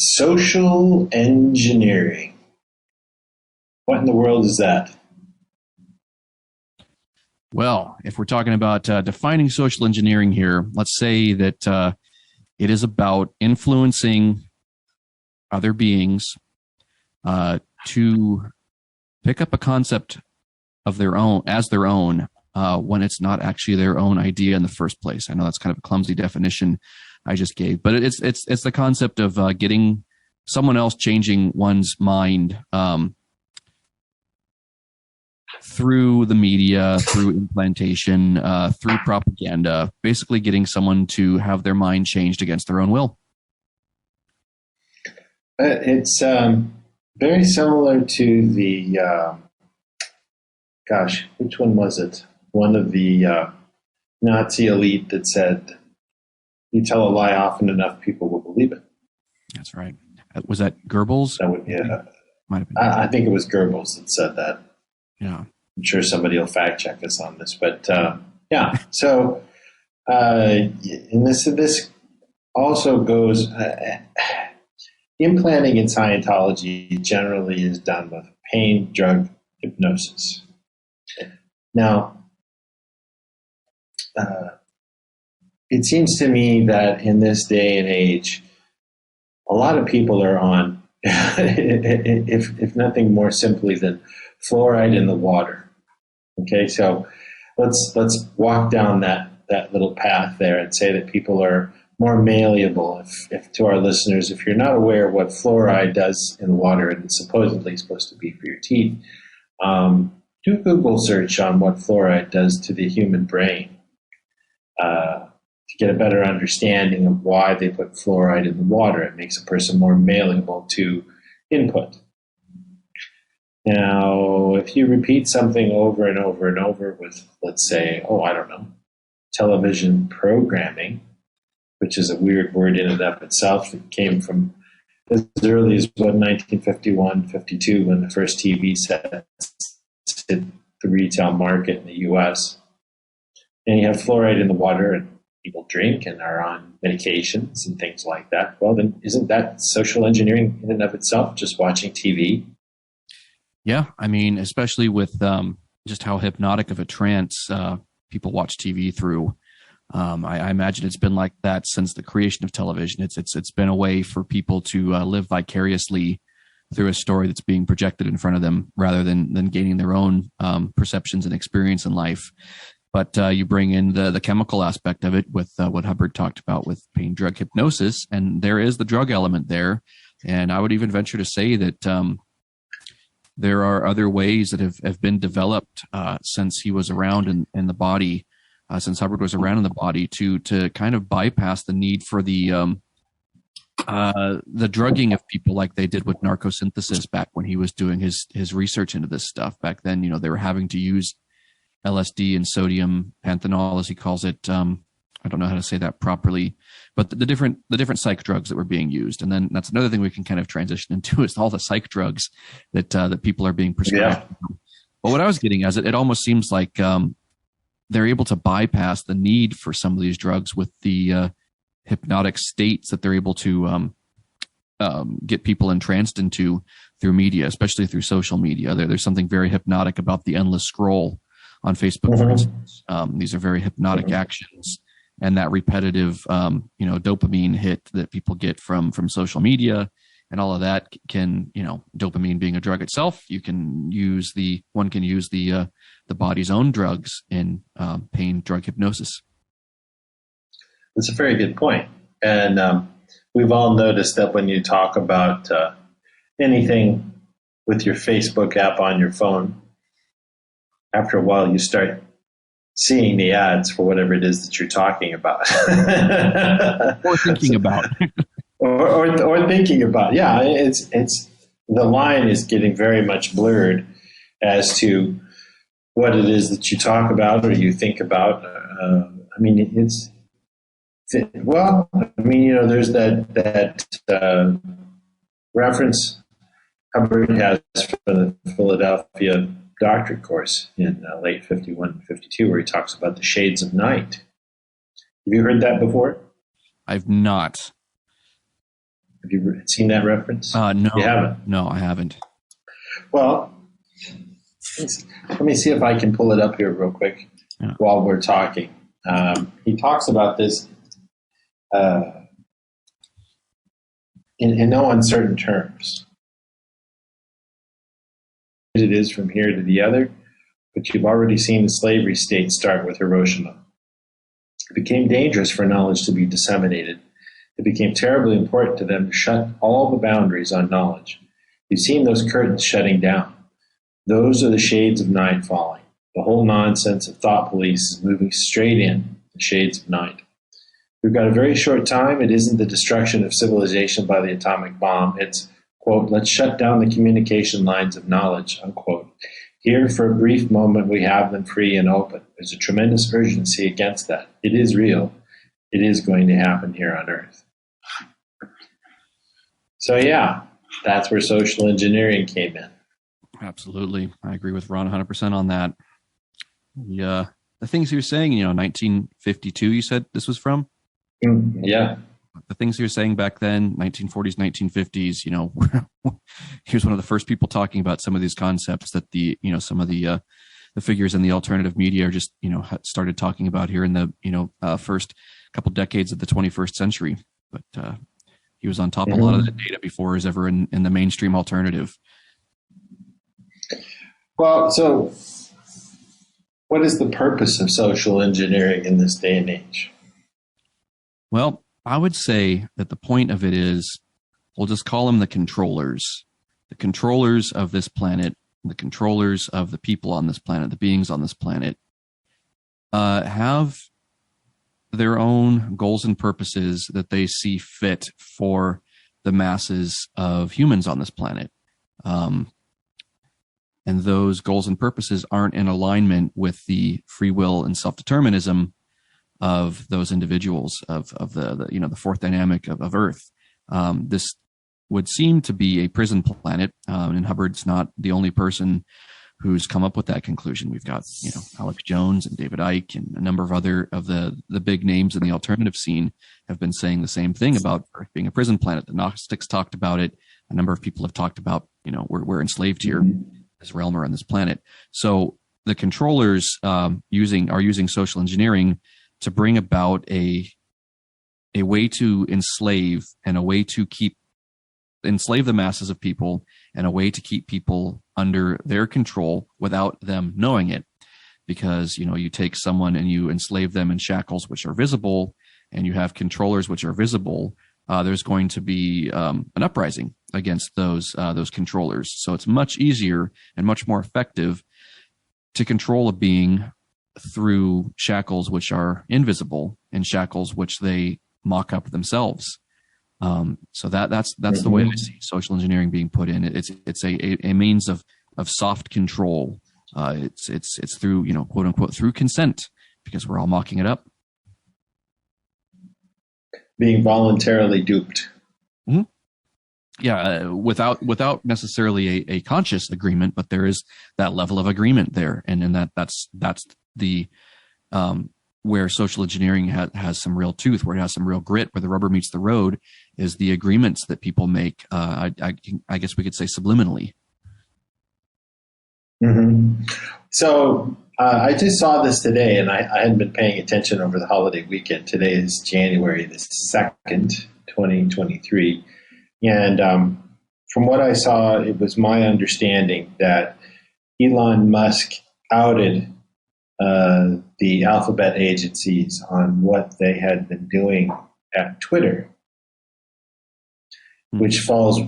Social engineering. What in the world is that? Well, if we're talking about defining social engineering here, let's say that it is about influencing other beings to pick up a concept of their own as their own when it's not actually their own idea in the first place. I know that's kind of a clumsy definition I just gave, but it's the concept of getting someone else changing one's mind through the media, through implantation, through propaganda, basically getting someone to have their mind changed against their own will. It's very similar to the, which one was it? One of the Nazi elite that said, you tell a lie often enough, people will believe it. That's right. Was that Goebbels? That would, yeah. Might have been. I think it was Goebbels that said that. Yeah. I'm sure somebody will fact check us on this, but yeah. So, and this also goes. Implanting in Scientology generally is done with pain, drug, hypnosis. Now, it seems to me that in this day and age, a lot of people are on, if nothing more simply than fluoride in the water. Okay, so let's walk down that little path there and say that people are more malleable. If to our listeners, if you're not aware of what fluoride does in the water, and it's supposedly supposed to be for your teeth, do Google search on what fluoride does to the human brain to get a better understanding of why they put fluoride in the water. It makes a person more malleable to input. Now, if you repeat something over and over and over with, let's say, television programming, which is a weird word in and of itself. It came from as early as 1951, 52, when the first TV sets hit the retail market in the U.S. And you have fluoride in the water, and people drink and are on medications and things like that. Well, then isn't that social engineering in and of itself, just watching TV? Yeah, I mean, especially with just how hypnotic of a trance people watch TV through. I imagine it's been like that since the creation of television. It's been a way for people to live vicariously through a story that's being projected in front of them, rather than gaining their own perceptions and experience in life. But you bring in the chemical aspect of it with what Hubbard talked about with pain, drug, hypnosis, and there is the drug element there. And I would even venture to say that there are other ways that have been developed since he was around in the body. Since Hubbard was around in the body, to kind of bypass the need for the drugging of people like they did with narcosynthesis back when he was doing his research into this stuff. Back then, they were having to use LSD and sodium panthenol, as he calls it. I don't know how to say that properly, but the different psych drugs that were being used. And then that's another thing we can kind of transition into is all the psych drugs that people are being prescribed. Yeah. But what I was getting at is it almost seems like they're able to bypass the need for some of these drugs with the hypnotic states that they're able to get people entranced into through media, especially through social media. There's something very hypnotic about the endless scroll on Facebook, for instance. These are very hypnotic actions, and that repetitive, dopamine hit that people get from social media and all of that can, dopamine being a drug itself, one can use the body's own drugs in pain, drug, hypnosis. That's a very good point. And we've all noticed that when you talk about anything with your Facebook app on your phone, after a while you start seeing the ads for whatever it is that you're talking about. Or thinking about. or thinking about. Yeah, it's the line is getting very much blurred as to what it is that you talk about or you think about. There's that reference Hubbard has for the Philadelphia Doctorate Course in late 51, 52, where he talks about the shades of night. Have you heard that before? I've not. Have you seen that reference? No, You haven't? no, I haven't. Well, let me see if I can pull it up here real quick while we're talking. He talks about this in no uncertain terms. It is from here to the other, but you've already seen the slavery state start with Hiroshima. It became dangerous for knowledge to be disseminated. It became terribly important to them to shut all the boundaries on knowledge. You've seen those curtains shutting down. Those are the shades of night falling. The whole nonsense of thought police is moving straight in the shades of night. We've got a very short time. It isn't the destruction of civilization by the atomic bomb. It's, quote, let's shut down the communication lines of knowledge, unquote. Here, for a brief moment, we have them free and open. There's a tremendous urgency against that. It is real. It is going to happen here on Earth. So, yeah, that's where social engineering came in. Absolutely. I agree with Ron 100% on that. The things he was saying, 1952, you said this was from? Yeah. The things he was saying back then, 1940s, 1950s, he was one of the first people talking about some of these concepts that some of the figures in the alternative media are just, started talking about here in the, first couple decades of the 21st century. But he was on top of a lot of the data before it was ever in the mainstream alternative. Well, so what is the purpose of social engineering in this day and age? Well, I would say that the point of it is, we'll just call them the controllers of this planet, the controllers of the people on this planet, the beings on this planet, have their own goals and purposes that they see fit for the masses of humans on this planet. And those goals and purposes aren't in alignment with the free will and self-determinism of those individuals, of the fourth dynamic of Earth. This would seem to be a prison planet, and Hubbard's not the only person who's come up with that conclusion. We've got Alex Jones and David Icke and a number of other of the big names in the alternative scene have been saying the same thing about Earth being a prison planet. The Gnostics talked about it. A number of people have talked about we're enslaved here, this realm or on this planet. So the controllers are using social engineering to bring about a way to enslave and a way to enslave the masses of people and a way to keep people under their control without them knowing it. Because, you take someone and you enslave them in shackles which are visible, and you have controllers which are visible, there's going to be an uprising against those controllers. So it's much easier and much more effective to control a being through shackles which are invisible and shackles which they mock up themselves. So that's the way I see social engineering being put in. It's a means of soft control. It's through quote unquote through consent, because we're all mocking it up. Being voluntarily duped. Mm-hmm. Yeah, without necessarily a conscious agreement, but there is that level of agreement there, and that's the where social engineering has some real tooth, where it has some real grit, where the rubber meets the road, is the agreements that people make. I guess we could say subliminally. Mm-hmm. So I just saw this today, and I hadn't been paying attention over the holiday weekend. Today is January the 2nd, 2023. And from what I saw, it was my understanding that Elon Musk outed the alphabet agencies on what they had been doing at Twitter, which falls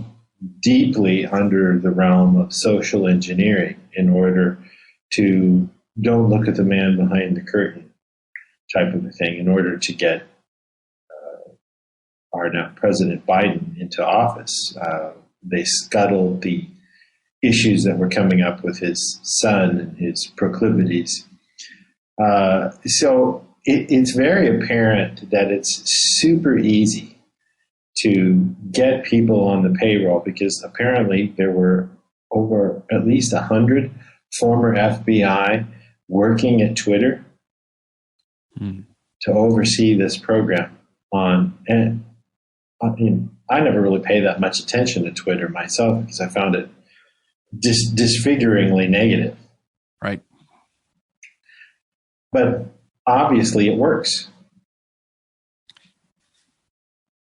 deeply under the realm of social engineering in order to don't look at the man behind the curtain type of a thing, in order to get our now President Biden into office. They scuttled the issues that were coming up with his son and his proclivities. So it's very apparent that it's super easy to get people on the payroll, because apparently there were over at least 100 former FBI working at Twitter to oversee this program on I never really paid that much attention to Twitter myself because I found it disfiguringly negative. Right. But obviously it works.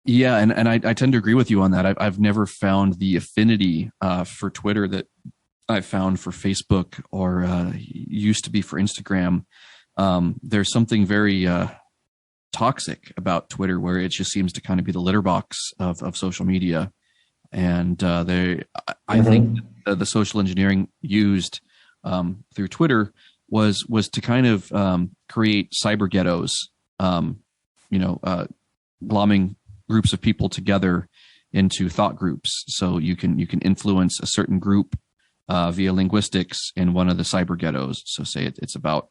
Yeah, and I tend to agree with you on that. I've never found the affinity for Twitter that I found for Facebook or used to be for Instagram. There's something very toxic about Twitter where it just seems to kind of be the litter box of social media. And I think the social engineering used through Twitter was to kind of create cyber ghettos, glomming groups of people together into thought groups. So you can influence a certain group via linguistics in one of the cyber ghettos. So say it's about,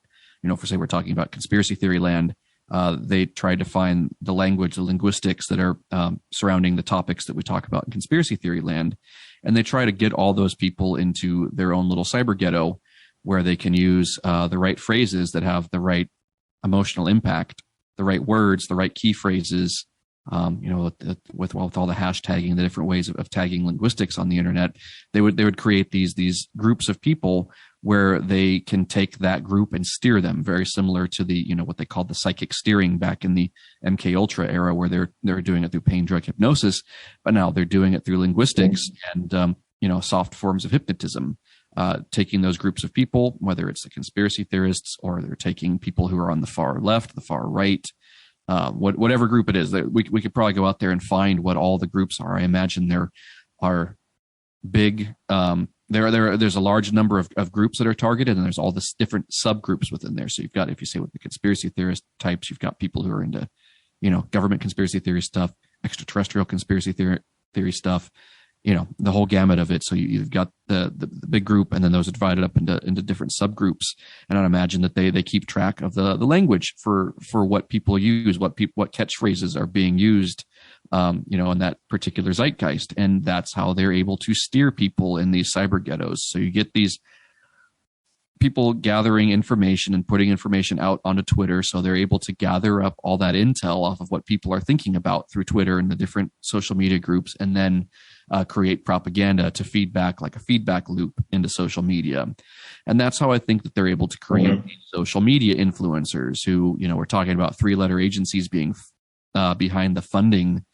say we're talking about conspiracy theory land, they tried to find the language, the linguistics that are surrounding the topics that we talk about in conspiracy theory land. And they try to get all those people into their own little cyber ghetto where they can use the right phrases that have the right emotional impact, the right words, the right key phrases, with all the hashtagging, the different ways of tagging linguistics on the internet. They would create these groups of people where they can take that group and steer them, very similar to the, what they called the psychic steering back in the MK Ultra era, where they're doing it through pain drug hypnosis, but now they're doing it through linguistics and, soft forms of hypnotism, taking those groups of people, whether it's the conspiracy theorists or they're taking people who are on the far left, the far right, whatever group it is. We could probably go out there and find what all the groups are. I imagine there are big, there's a large number of groups that are targeted, and there's all this different subgroups within there. So you've got, if you say with the conspiracy theorist types, you've got people who are into, government conspiracy theory stuff, extraterrestrial conspiracy theory stuff, the whole gamut of it. So you've got the big group, and then those are divided up into different subgroups. And I'd imagine that they keep track of the language for what people use, what catchphrases are being used, in that particular zeitgeist. And that's how they're able to steer people in these cyber ghettos. So you get these people gathering information and putting information out onto Twitter. So they're able to gather up all that intel off of what people are thinking about through Twitter and the different social media groups, and then create propaganda to feedback, like a feedback loop into social media. And that's how I think that they're able to create these social media influencers who, we're talking about 3-letter agencies being behind the funding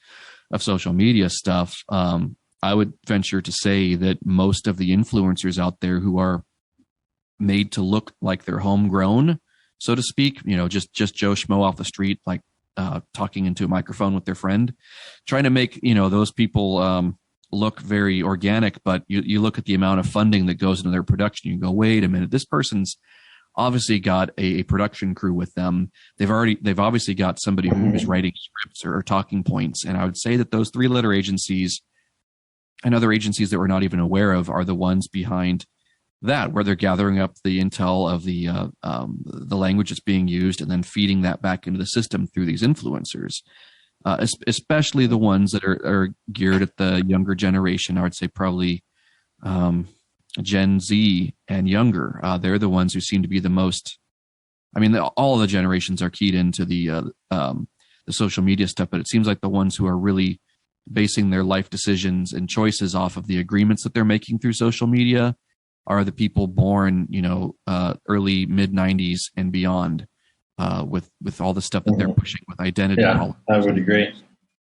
of social media stuff. I would venture to say that most of the influencers out there who are made to look like they're homegrown, so to speak, just Joe Schmo off the street, like talking into a microphone with their friend, trying to make, those people look very organic. But you look at the amount of funding that goes into their production, you go, wait a minute, this person's obviously got a production crew with them. They've obviously got somebody who's writing scripts or talking points. And I would say that those 3-letter agencies and other agencies that we're not even aware of are the ones behind that, where they're gathering up the intel of the language that's being used and then feeding that back into the system through these influencers, especially the ones that are geared at the younger generation. I would say probably Gen Z and younger. They're the ones who seem to be the most. I mean, all of the generations are keyed into the social media stuff, but it seems like the ones who are really basing their life decisions and choices off of the agreements that they're making through social media are the people born, early mid 90s and beyond, with all the stuff that they're pushing with identity. Yeah, I would agree.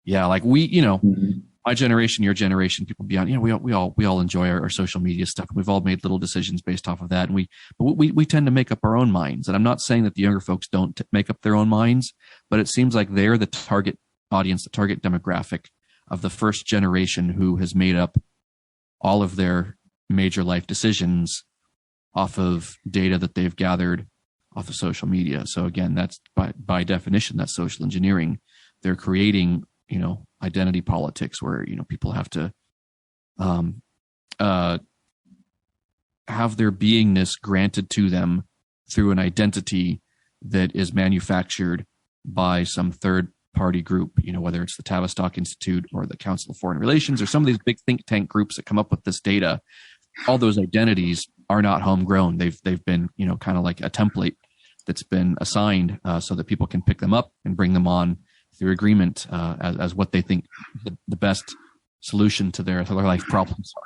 Yeah, like my generation, your generation, people beyond, we all enjoy our social media stuff. We've all made little decisions based off of that, and we tend to make up our own minds. And I'm not saying that the younger folks don't make up their own minds, but it seems like they're the target audience, the target demographic of the first generation who has made up all of their major life decisions off of data that they've gathered off of social media. So again, that's by definition, that's social engineering. They're creating, identity politics where, people have to have their beingness granted to them through an identity that is manufactured by some third party group, whether it's the Tavistock Institute or the Council of Foreign Relations or some of these big think tank groups that come up with this data. All those identities are not homegrown. They've been, kind of like a template that's been assigned so that people can pick them up and bring them on through agreement as what they think the best solution to their life problems are.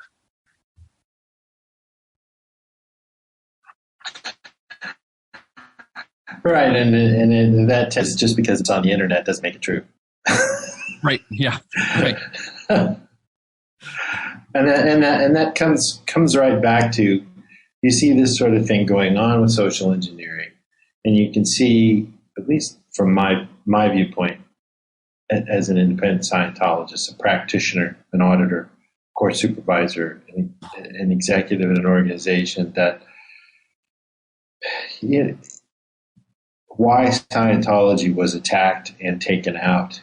Right, and that test, just because it's on the internet doesn't make it true. Right. Yeah. Right. and that comes right back to, you see this sort of thing going on with social engineering, and you can see, at least from my viewpoint, as an independent Scientologist, a practitioner, an auditor, course supervisor, an executive in an organization, that why Scientology was attacked and taken out.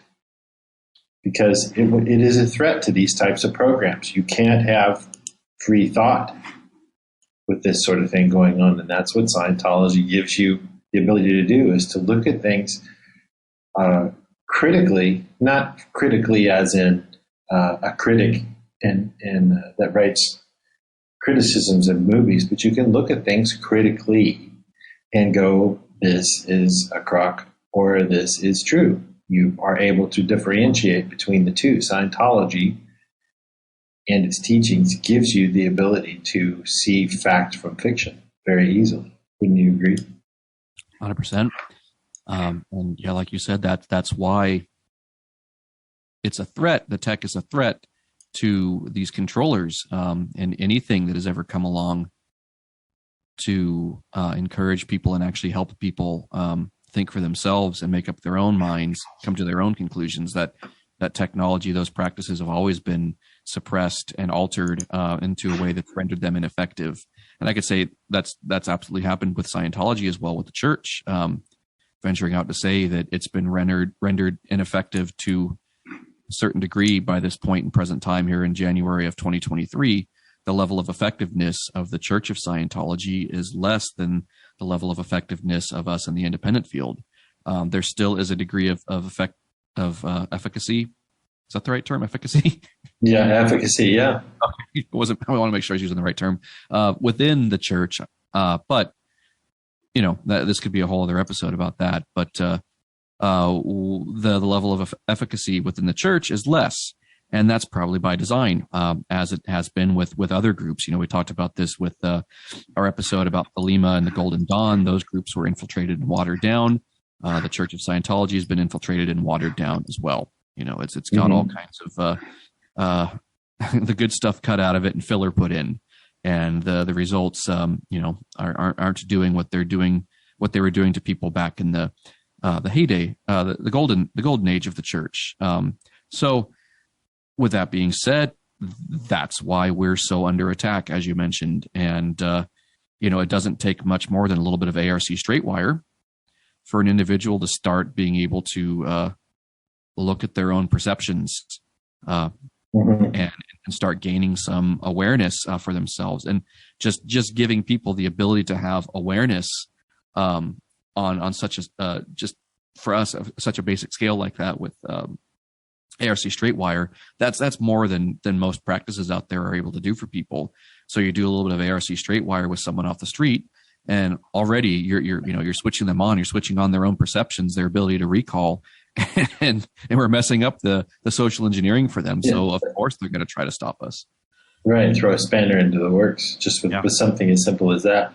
Because it is a threat to these types of programs. You can't have free thought with this sort of thing going on. And that's what Scientology gives you the ability to do, is to look at things critically, not critically as in a critic and that writes criticisms of movies, but you can look at things critically and go, this is a crock or this is true. You are able to differentiate between the two. Scientology and its teachings gives you the ability to see fact from fiction very easily. Wouldn't you agree? 100%. And yeah, like you said, that's why it's a threat. The tech is a threat to these controllers, and anything that has ever come along to encourage people and actually help people think for themselves and make up their own minds, come to their own conclusions. That technology, those practices have always been suppressed and altered into a way that's rendered them ineffective. And I could say that's absolutely happened with Scientology as well, with the church, venturing out to say that it's been rendered ineffective to a certain degree by this point in present time here in January of 2023. The level of effectiveness of the Church of Scientology is less than the level of effectiveness of us in the independent field. There still is a degree of efficacy. Is that the right term? Efficacy? Yeah, efficacy. Yeah. I want to make sure I was using the right term within the church. But this could be a whole other episode about that. But the level of efficacy within the church is less. And that's probably by design, as it has been with other groups. We talked about this with our episode about Thelema and the Golden Dawn. Those groups were infiltrated and watered down. The Church of Scientology has been infiltrated and watered down as well. It's got all kinds of the good stuff cut out of it and filler put in, and the results, aren't doing what they're doing, what they were doing to people back in the heyday, the golden age of the church. So. With that being said, that's why we're so under attack, as you mentioned. And, it doesn't take much more than a little bit of ARC straight wire for an individual to start being able to look at their own perceptions and start gaining some awareness for themselves. And just giving people the ability to have awareness on such a, just for us, such a basic scale like that with ARC straight wire, that's more than most practices out there are able to do for people. So you do a little bit of ARC straight wire with someone off the street, and already you're switching them on. You're switching on their own perceptions, their ability to recall, and we're messing up the social engineering for them. Yeah. So of course they're going to try to stop us. Right, throw a spanner into the works just with something as simple as that.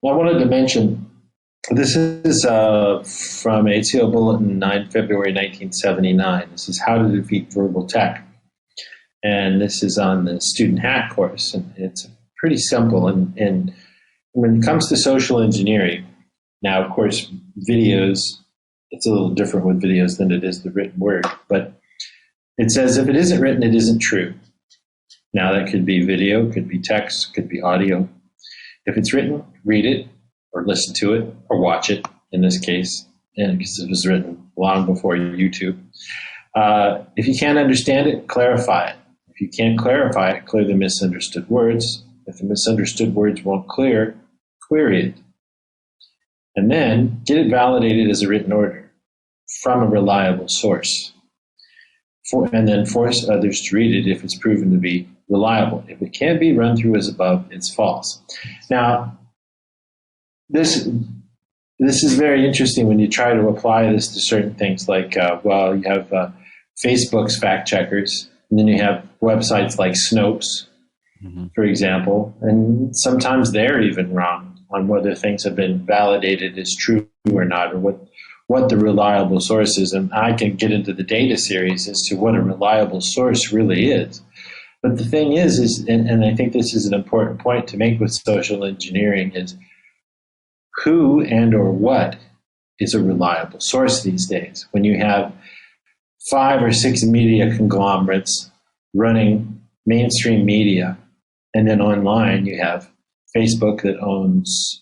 Well, I wanted to mention. This is from ACO Bulletin 9 February 1979. This is How to Defeat Verbal Tech. And this is on the Student Hack course. And it's pretty simple. And when it comes to social engineering, now, of course, videos, it's a little different with videos than it is the written word. But it says if it isn't written, it isn't true. Now, that could be video, could be text, could be audio. If it's written, read it, or listen to it, or watch it, in this case, and because it was written long before YouTube. If you can't understand it, clarify it. If you can't clarify it, clear the misunderstood words. If the misunderstood words won't clear, query it. And then get it validated as a written order from a reliable source. And then force others to read it if it's proven to be reliable. If it can't be run through as above, it's false. Now, this this is very interesting when you try to apply this to certain things like, well, you have Facebook's fact checkers, and then you have websites like Snopes, for example, and sometimes they're even wrong on whether things have been validated as true or not, or what the reliable source is. And I can get into the data series as to what a reliable source really is. But the thing is and I think this is an important point to make with social engineering, is who and or what is a reliable source these days? When you have 5 or 6 media conglomerates running mainstream media, and then online you have Facebook that owns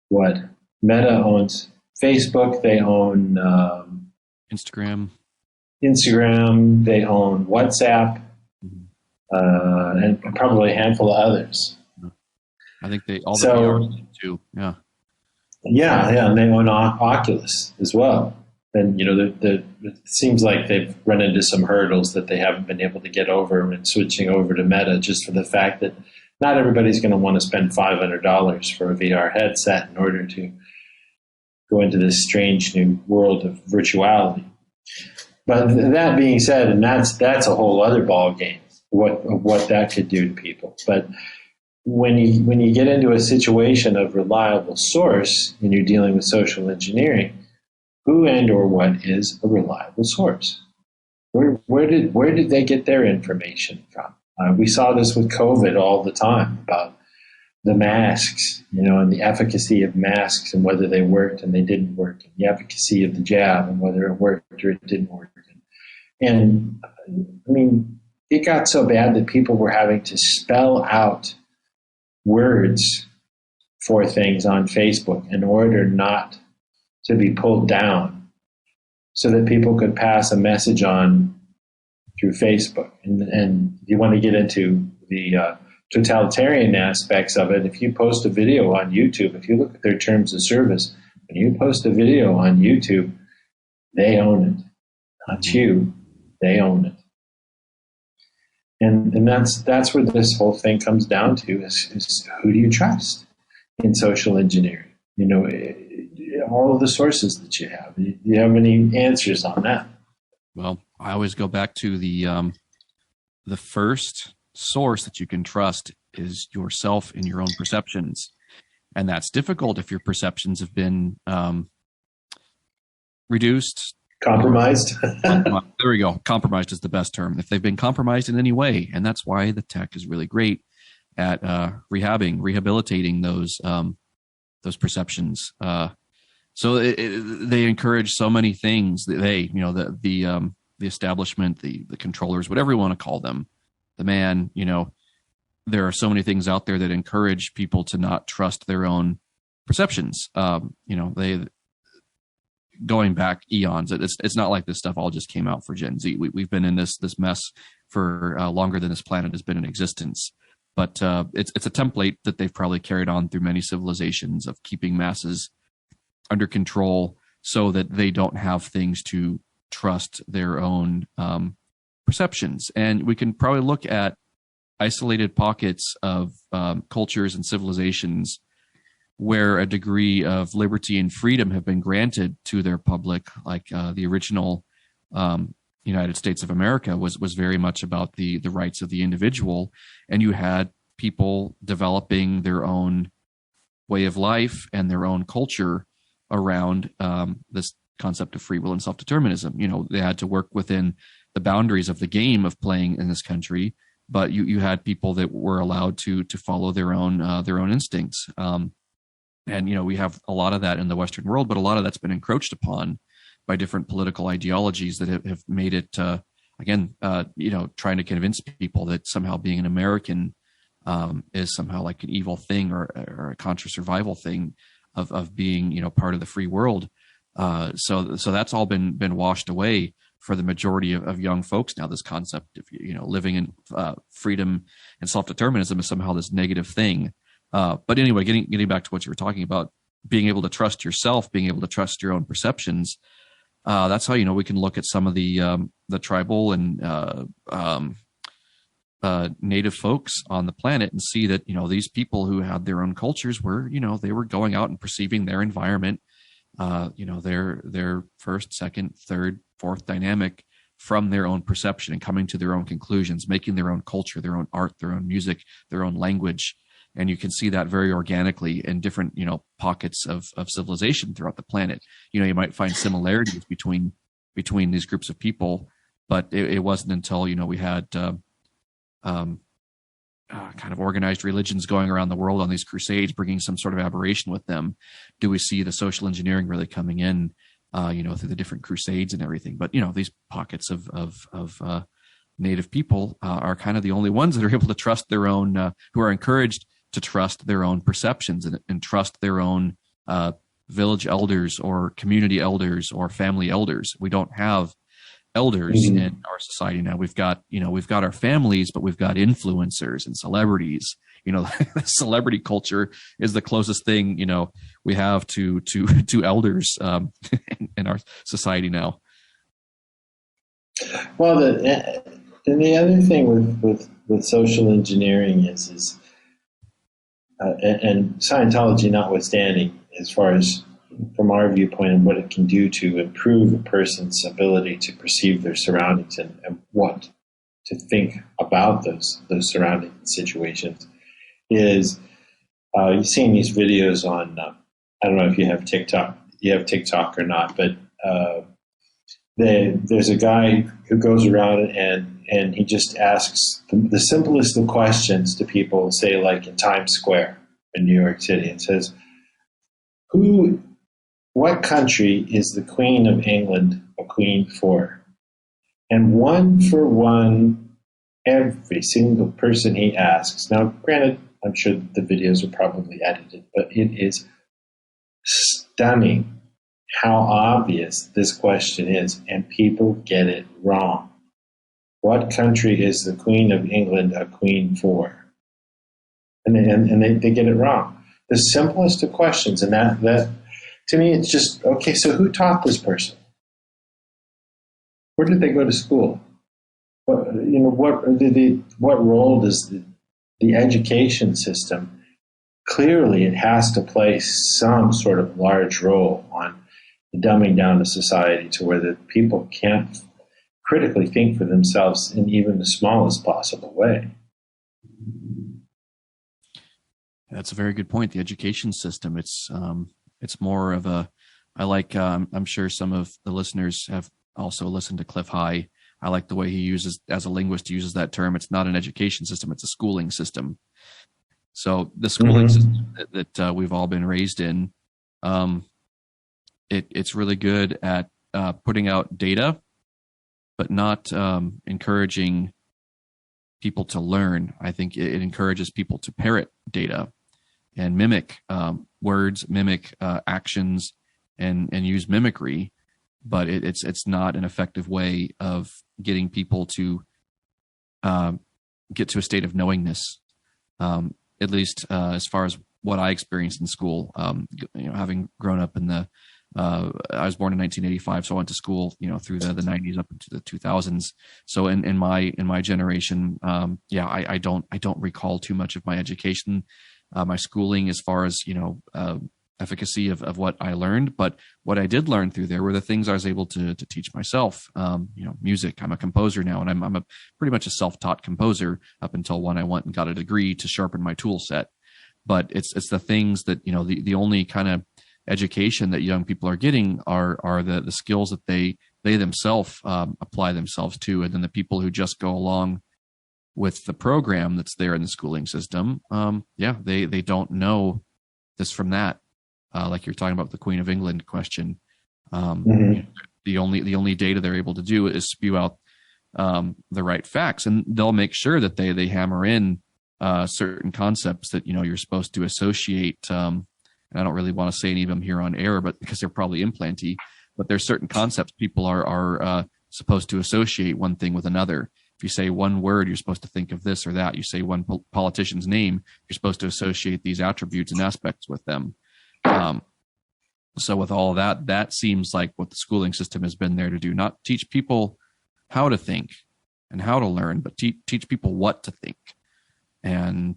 what? Meta owns Facebook. They own Instagram. They own WhatsApp, and probably a handful of others. I think they all the VR too. Yeah. Yeah, and they own Oculus as well. And it seems like they've run into some hurdles that they haven't been able to get over in switching over to Meta, just for the fact that not everybody's going to want to spend $500 for a VR headset in order to go into this strange new world of virtuality. But that being said, and that's a whole other ball game, what that could do to people. But when you get into a situation of reliable source and you're dealing with social engineering, who and or what is a reliable source? Where did they get their information from? We saw this with COVID all the time about the masks, and the efficacy of masks and whether they worked and they didn't work, and the efficacy of the jab and whether it worked or it didn't work. And I mean, it got so bad that people were having to spell out words for things on Facebook in order not to be pulled down, so that people could pass a message on through Facebook. And if you want to get into the totalitarian aspects of it, if you post a video on YouTube, if you look at their terms of service, when you post a video on YouTube, they own it. Not you, they own it. And that's where this whole thing comes down to is who do you trust in social engineering? All of the sources that you have. Do you have any answers on that? Well, I always go back to the first source that you can trust is yourself and your own perceptions. And that's difficult if your perceptions have been reduced. Compromised. There we go. Compromised is the best term. If they've been compromised in any way. And that's why the tech is really great at rehabilitating those perceptions. So they encourage so many things. The establishment, the controllers, whatever you want to call them, the man, there are so many things out there that encourage people to not trust their own perceptions. They going back eons. It's not like this stuff all just came out for Gen Z. We've been in this mess for longer than this planet has been in existence. But it's a template that they've probably carried on through many civilizations of keeping masses under control so that they don't have things to trust their own perceptions. And we can probably look at isolated pockets of cultures and civilizations where a degree of liberty and freedom have been granted to their public, like the original United States of America was very much about the rights of the individual. And you had people developing their own way of life and their own culture around this concept of free will and self-determinism. They had to work within the boundaries of the game of playing in this country, but you had people that were allowed to follow their own instincts. And we have a lot of that in the Western world, but a lot of that's been encroached upon by different political ideologies that have made it, trying to convince people that somehow being an American is somehow like an evil thing or a contra survival thing of being, part of the free world. So that's all been washed away for the majority of young folks now. This concept of, living in freedom and self-determinism is somehow this negative thing. But anyway, getting back to what you were talking about, being able to trust yourself, being able to trust your own perceptions. That's how, we can look at some of the tribal and native folks on the planet and see that, these people who had their own cultures were, they were going out and perceiving their environment their first, second, third, fourth dynamic from their own perception and coming to their own conclusions, making their own culture, their own art, their own music, their own language. And you can see that very organically in different, pockets of civilization throughout the planet. You might find similarities between these groups of people, but it wasn't until, we had kind of organized religions going around the world on these crusades, bringing some sort of aberration with them, do we see the social engineering really coming in, through the different crusades and everything. But, these pockets of Native people are kind of the only ones that are able to trust their own, who are encouraged to trust their own perceptions and trust their own village elders or community elders or family elders. We don't have elders in our society now. We've got our families, but we've got influencers and celebrities. Celebrity culture is the closest thing, we have to elders in our society now. Well, the other thing with social engineering is and Scientology notwithstanding, as far as from our viewpoint and what it can do to improve a person's ability to perceive their surroundings and what to think about those surrounding situations, is you've seen these videos on, I don't know if you have TikTok or not, but there's a guy who goes around and he just asks the simplest of questions to people, say like in Times Square in New York City, and says, what country is the Queen of England a queen for? And one for one, every single person he asks. Now, granted, I'm sure the videos are probably edited, but it is stunning how obvious this question is, and people get it wrong. What country is the Queen of England a queen for? And they get it wrong. The simplest of questions, and that to me, it's just, okay, so who taught this person? Where did they go to school? What role does the education system, clearly it has to play some sort of large role on dumbing down the society to where the people can't critically think for themselves in even the smallest possible way. That's a very good point. The education system, it's more of a, I'm sure some of the listeners have also listened to Cliff High. I like the way he uses, as a linguist, uses that term. It's not an education system, it's a schooling system. So the schooling system that we've all been raised in, it's really good at putting out data, but not encouraging people to learn. I think it encourages people to parrot data and mimic words, mimic actions, and use mimicry. But it's not an effective way of getting people to get to a state of knowingness. At least as far as what I experienced in school, having grown up in the, I was born in 1985, so I went to school, through the 90s up into the 2000s. So in my generation, I don't recall too much of my education, my schooling, as far as efficacy of what I learned. But what I did learn through there were the things I was able to teach myself. Music. I'm a composer now, and I'm a pretty much a self-taught composer up until when I went and got a degree to sharpen my tool set. But it's the things that the only kind of education that young people are getting are the skills that they themselves apply themselves to, and then the people who just go along with the program that's there in the schooling system, they don't know this from that. Like you're talking about the Queen of England question. The only data they're able to do is spew out the right facts, and they'll make sure that they hammer in certain concepts that you're supposed to associate. And I don't really want to say any of them here on air, but because they're probably implanty. But there's certain concepts people are supposed to associate one thing with another. If you say one word, you're supposed to think of this or that. You say one politician's name, you're supposed to associate these attributes and aspects with them. So with all of that seems like what the schooling system has been there to do, not teach people how to think and how to learn, but teach people what to think. And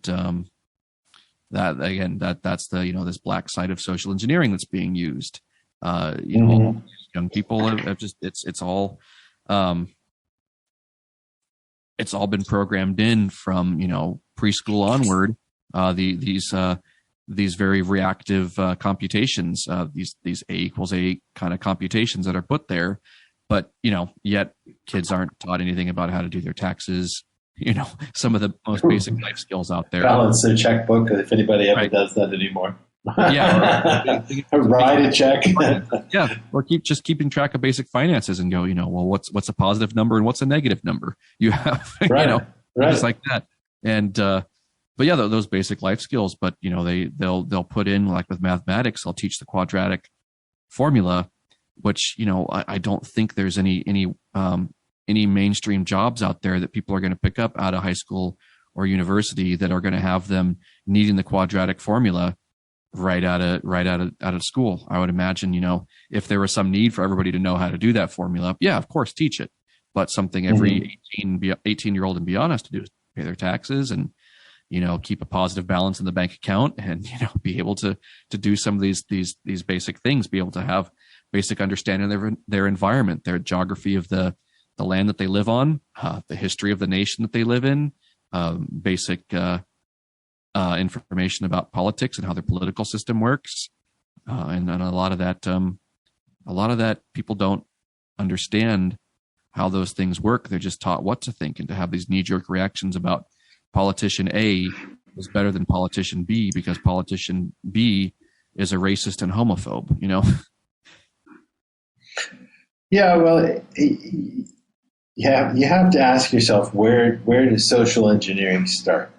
that's the this black side of social engineering that's being used. You know, all young people have just it's all been programmed in from, you know, preschool onward. These very reactive computations, these A equals A kind of computations that are put there, but, you know, yet kids aren't taught anything about how to do their taxes. You know, some of the most basic life skills out there. Balance their checkbook, if anybody ever does that anymore. Yeah, or write a check. Yeah, or keeping track of basic finances and go, you know, well, what's a positive number and what's a negative number? You have, right, you know, just like that. And but yeah, those basic life skills. But you know, they'll put in, like with mathematics, they'll teach the quadratic formula, which, you know, I don't think there's any mainstream jobs out there that people are going to pick up out of high school or university that are going to have them needing the quadratic formula right out of school. I would imagine, you know, if there was some need for everybody to know how to do that formula, yeah, of course, teach it. But something every 18-year-old and beyond has to do is pay their taxes and, you know, keep a positive balance in the bank account and, you know, be able to do some of these basic things, be able to have basic understanding of their environment, their geography of the land that they live on, the history of the nation that they live in, basic information about politics and how their political system works, and a lot of that people don't understand how those things work. They're just taught what to think, and to have these knee-jerk reactions about politician A is better than politician B because politician B is a racist and homophobe. You know. Yeah, well, you have to ask yourself, where does social engineering start?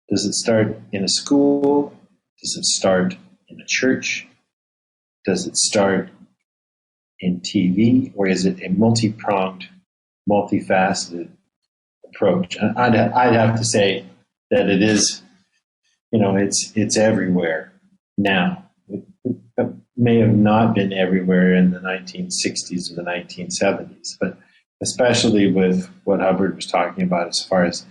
Does it start in a school? Does it start in a church? Does it start in TV? Or is it a multi-pronged, multifaceted approach? I'd have to say that it is, you know, it's everywhere now. It may have not been everywhere in the 1960s or the 1970s, but especially with what Hubbard was talking about as far as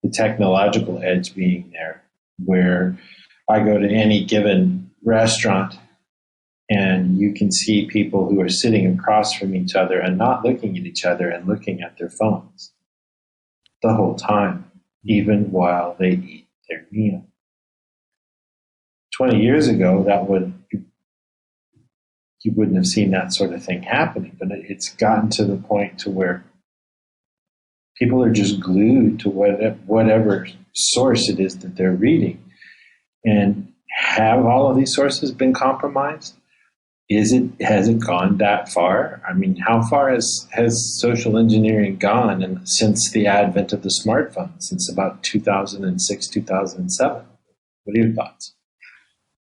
the technological edge being there, where I go to any given restaurant and you can see people who are sitting across from each other and not looking at each other and looking at their phones the whole time, even while they eat their meal. 20 years ago, you wouldn't have seen that sort of thing happening, but it's gotten to the point to where people are just glued to whatever source it is that they're reading. And have all of these sources been compromised? Has it gone that far? I mean, how far has social engineering gone since the advent of the smartphone, since about 2006, 2007? What are your thoughts?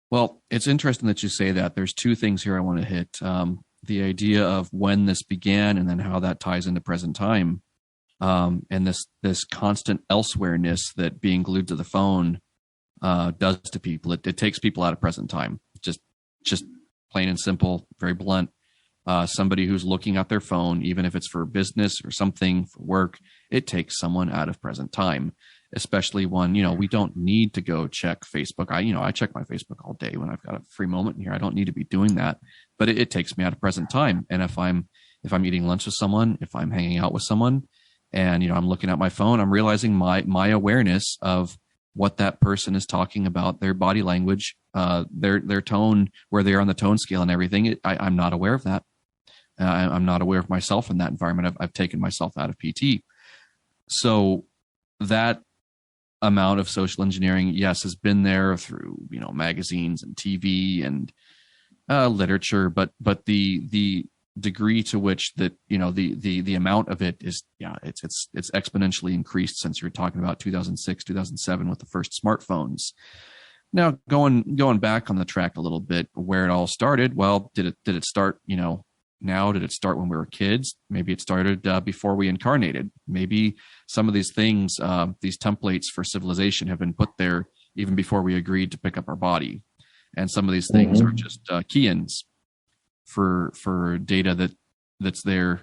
Well, it's interesting that you say that. There's two things here I want to hit. The idea of when this began and then how that ties into present time. And this constant elsewhere-ness that being glued to the phone does to people. It takes people out of present time. Just plain and simple, very blunt. Somebody who's looking at their phone, even if it's for business or something, for work, it takes someone out of present time. Especially when, you know, we don't need to go check Facebook. I check my Facebook all day when I've got a free moment here. I don't need to be doing that, but it takes me out of present time. And if I'm eating lunch with someone, if I'm hanging out with someone, and, you know, I'm looking at my phone, I'm realizing my awareness of what that person is talking about, their body language, their tone, where they are on the tone scale and everything. I'm not aware of that. I'm not aware of myself in that environment. I've taken myself out of PT. So that amount of social engineering, yes, has been there through, you know, magazines and TV and literature, but the degree to which that, you know, the amount of it is, yeah, it's exponentially increased since you're talking about 2006, 2007 with the first smartphones. Now going back on the track a little bit, where it all started. Well, did it start, you know, now? Did it start when we were kids? Maybe it started before we incarnated. Maybe some of these things, these templates for civilization have been put there even before we agreed to pick up our body. And some of these things are just key-ins for data that's there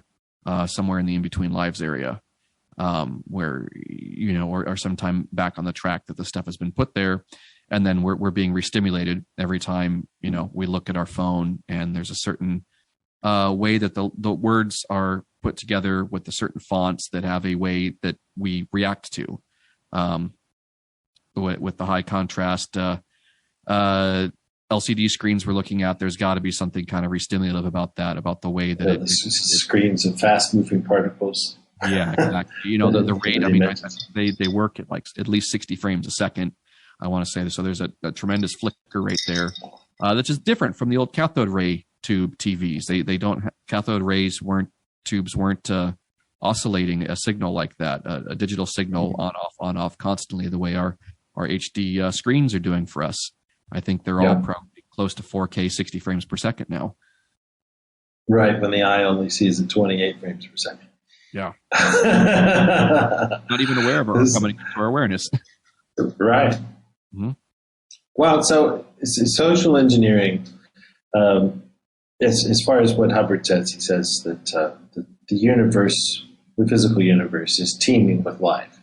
somewhere in the in-between lives area, where, you know, or sometime back on the track that the stuff has been put there. and then we're being restimulated every time, we look at our phone, and there's a certain way that the words are put together with the certain fonts that have a way that we react to. With the high contrast LCD screens we're looking at, there's got to be something kind of restimulative about that, about the way that screens of fast moving particles. Yeah, exactly. The rate. I mean, they work at like at least 60 frames a second, I want to say. So there's a tremendous flicker rate there, that's just different from the old cathode ray tube TVs. They don't cathode rays tubes weren't oscillating a signal like that, a digital signal on off constantly, the way our HD screens are doing for us. I think they're all probably close to 4K 60 frames per second now. Right, when the eye only sees at 28 frames per second. Yeah. Not even aware of it coming into our awareness. Right. Mm-hmm. Well, so social engineering, as far as what Hubbard says, he says that the universe, the physical universe, is teeming with life.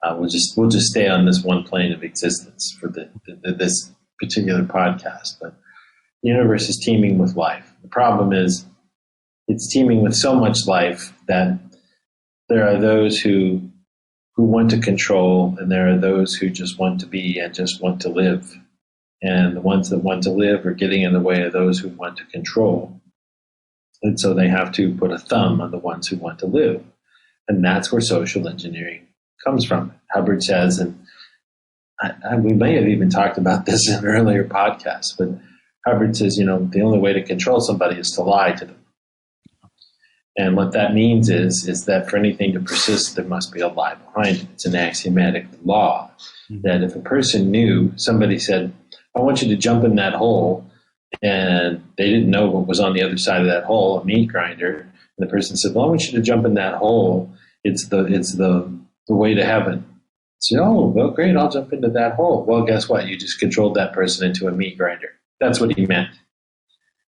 We'll just stay on this one plane of existence for this particular podcast. But the universe is teeming with life. The problem is it's teeming with so much life that there are those who want to control, and there are those who just want to be and just want to live. And the ones that want to live are getting in the way of those who want to control. And so they have to put a thumb on the ones who want to live. And that's where social engineering comes from. Hubbard says, and we may have even talked about this in an earlier podcast, but Hubbard says, the only way to control somebody is to lie to them. And what that means is that for anything to persist, there must be a lie behind it. It's an axiomatic law that if a person knew, somebody said, I want you to jump in that hole, and they didn't know what was on the other side of that hole, a meat grinder, and the person said, well, I want you to jump in that hole. It's the way to heaven. So, oh, well, great, I'll jump into that hole. Well, guess what? You just controlled that person into a meat grinder. That's what he meant.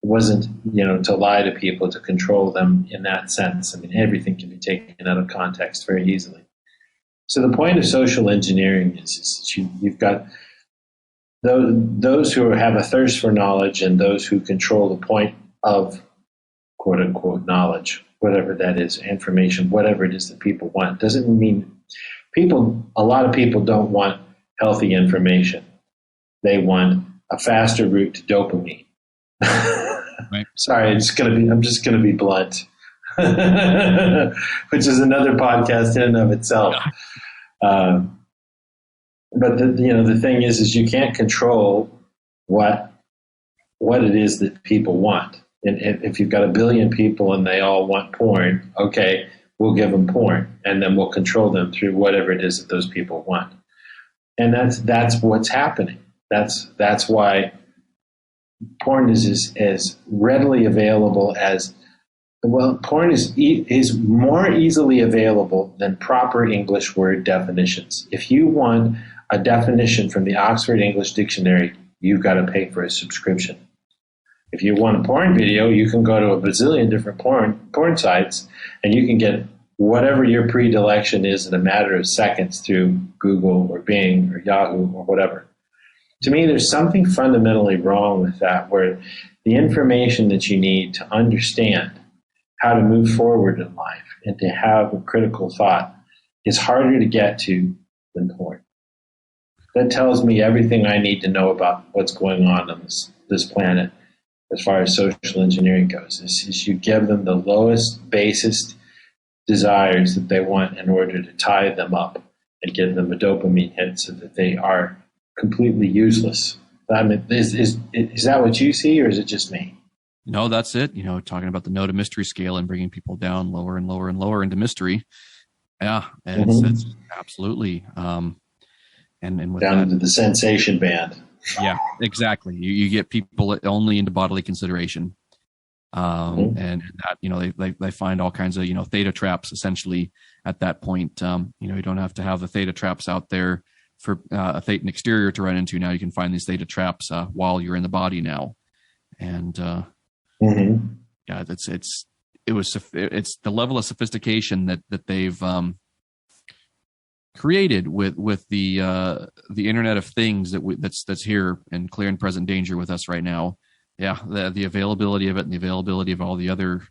It wasn't, to lie to people, to control them in that sense. I mean, everything can be taken out of context very easily. So the point of social engineering is you've got those who have a thirst for knowledge and those who control the point of quote unquote knowledge, whatever that is, information, whatever it is that people want. Doesn't mean a lot of people don't want healthy information. They want a faster route to dopamine. Right. Sorry, I'm just gonna be blunt, which is another podcast in and of itself. But the thing is you can't control what it is that people want. And if you've got 1 billion people and they all want porn, okay, we'll give them porn, and then we'll control them through whatever it is that those people want. And that's what's happening. That's why porn is as readily available as, well, porn is more easily available than proper English word definitions. If you want a definition from the Oxford English Dictionary, you've got to pay for a subscription. If you want a porn video, you can go to a bazillion different porn sites, and you can get whatever your predilection is in a matter of seconds through Google or Bing or Yahoo or whatever. To me, there's something fundamentally wrong with that, where the information that you need to understand how to move forward in life and to have a critical thought is harder to get to than porn. That tells me everything I need to know about what's going on this planet as far as social engineering goes. Is you give them the lowest, basest desires that they want in order to tie them up and give them a dopamine hit so that they are completely useless. I mean, is that what you see, or is it just me? No, that's it. Talking about the no to mystery scale and bringing people down lower and lower and lower into mystery. Yeah, it's absolutely. And with down that, into the sensation band. Yeah, exactly. You get people only into bodily consideration, and that they find all kinds of theta traps essentially at that point. You don't have to have the theta traps out there for a thetan exterior to run into. Now you can find these theta traps while you're in the body now, and yeah, it's the level of sophistication that they've created with the Internet of Things that's here in clear and present danger with us right now. Yeah, the availability of it and the availability of all the other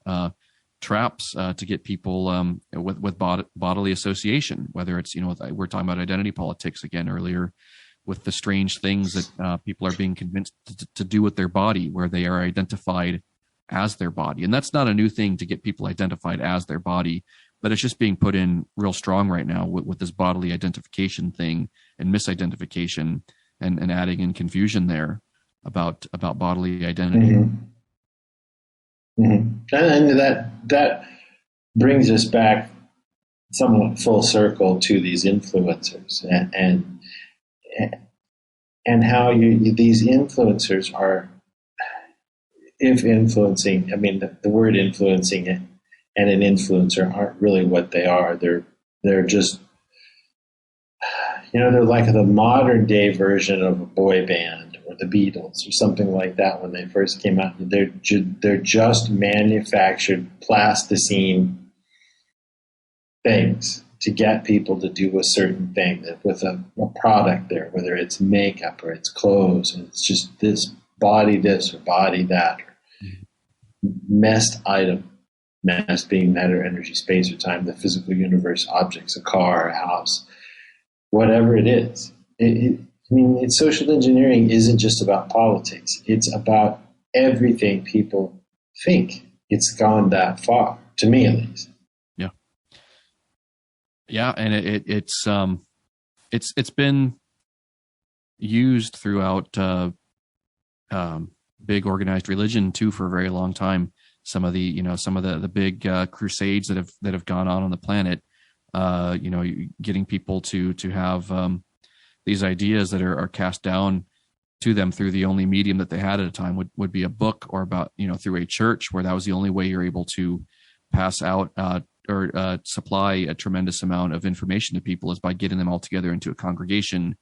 traps to get people with bodily association, whether it's, we're talking about identity politics again earlier, with the strange things that people are being convinced to do with their body, where they are identified as their body. And that's not a new thing to get people identified as their body, but it's just being put in real strong right now with this bodily identification thing and misidentification and adding in confusion there about bodily identity. Mm-hmm. Mm-hmm. And that brings us back somewhat full circle to these influencers and how these influencers are, if influencing, I mean, the word influencing it and an influencer aren't really what they are. They're just, they're like the modern day version of a boy band or the Beatles or something like that when they first came out. They're just manufactured plasticine things to get people to do a certain thing with a product there, whether it's makeup or it's clothes, and it's just this body this or body that, or messed item, mass being matter, energy, space, or time, the physical universe, objects, a car, a house, whatever it is. Social engineering isn't just about politics. It's about everything people think. It's gone that far, to me at least. Yeah, and it's been used throughout big organized religion too for a very long time. Some of the big crusades that have gone on the planet, getting people to have these ideas that are cast down to them through the only medium that they had at a time would be a book, or about through a church, where that was the only way you're able to pass out or supply a tremendous amount of information to people, is by getting them all together into a congregation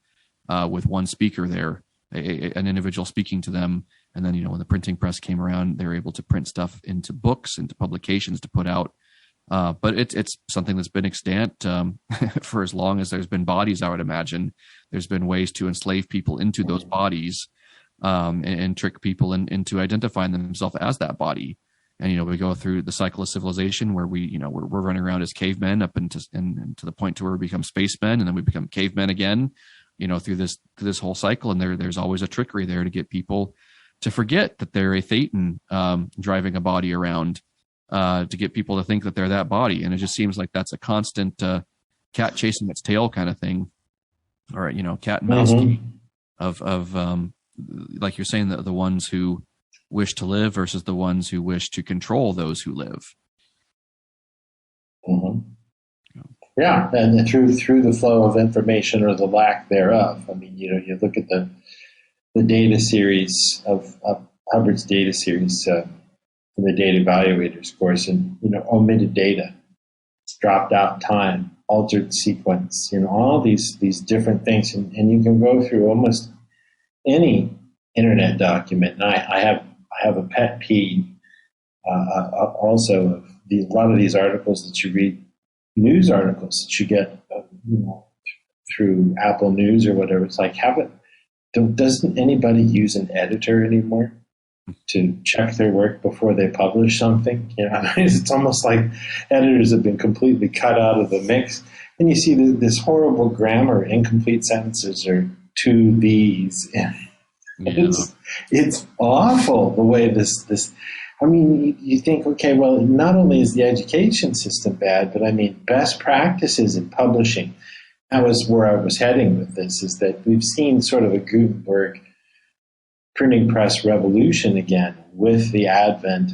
with one speaker there, an individual speaking to them. And then, when the printing press came around, they were able to print stuff into books, into publications to put out. But it's something that's been extant for as long as there's been bodies, I would imagine. There's been ways to enslave people into those bodies and trick people into identifying themselves as that body. And, we go through the cycle of civilization where we're running around as cavemen up and to the point to where we become spacemen, and then we become cavemen again, through this whole cycle. And there's always a trickery there to get people to forget that they're a thetan driving a body around, to get people to think that they're that body. And it just seems like that's a constant cat chasing its tail kind of thing, or, cat and mouse game of like you're saying, the ones who wish to live versus the ones who wish to control those who live. Mm-hmm. Yeah, and through the flow of information or the lack thereof. I mean, you look at the data series of Hubbard's data series in the data evaluators course, and omitted data, dropped out time, altered sequence, all these different things, and you can go through almost any internet document. And I have a pet peeve also of a lot of these articles that you read, news articles that you get through Apple News or whatever. It's like, doesn't anybody use an editor anymore to check their work before they publish something? It's almost like editors have been completely cut out of the mix. And you see this horrible grammar, incomplete sentences, or to these. It's awful the way this. I mean, you think, okay, well, not only is the education system bad, but I mean, best practices in publishing. That was where I was heading with this, is that we've seen sort of a Gutenberg printing press revolution again with the advent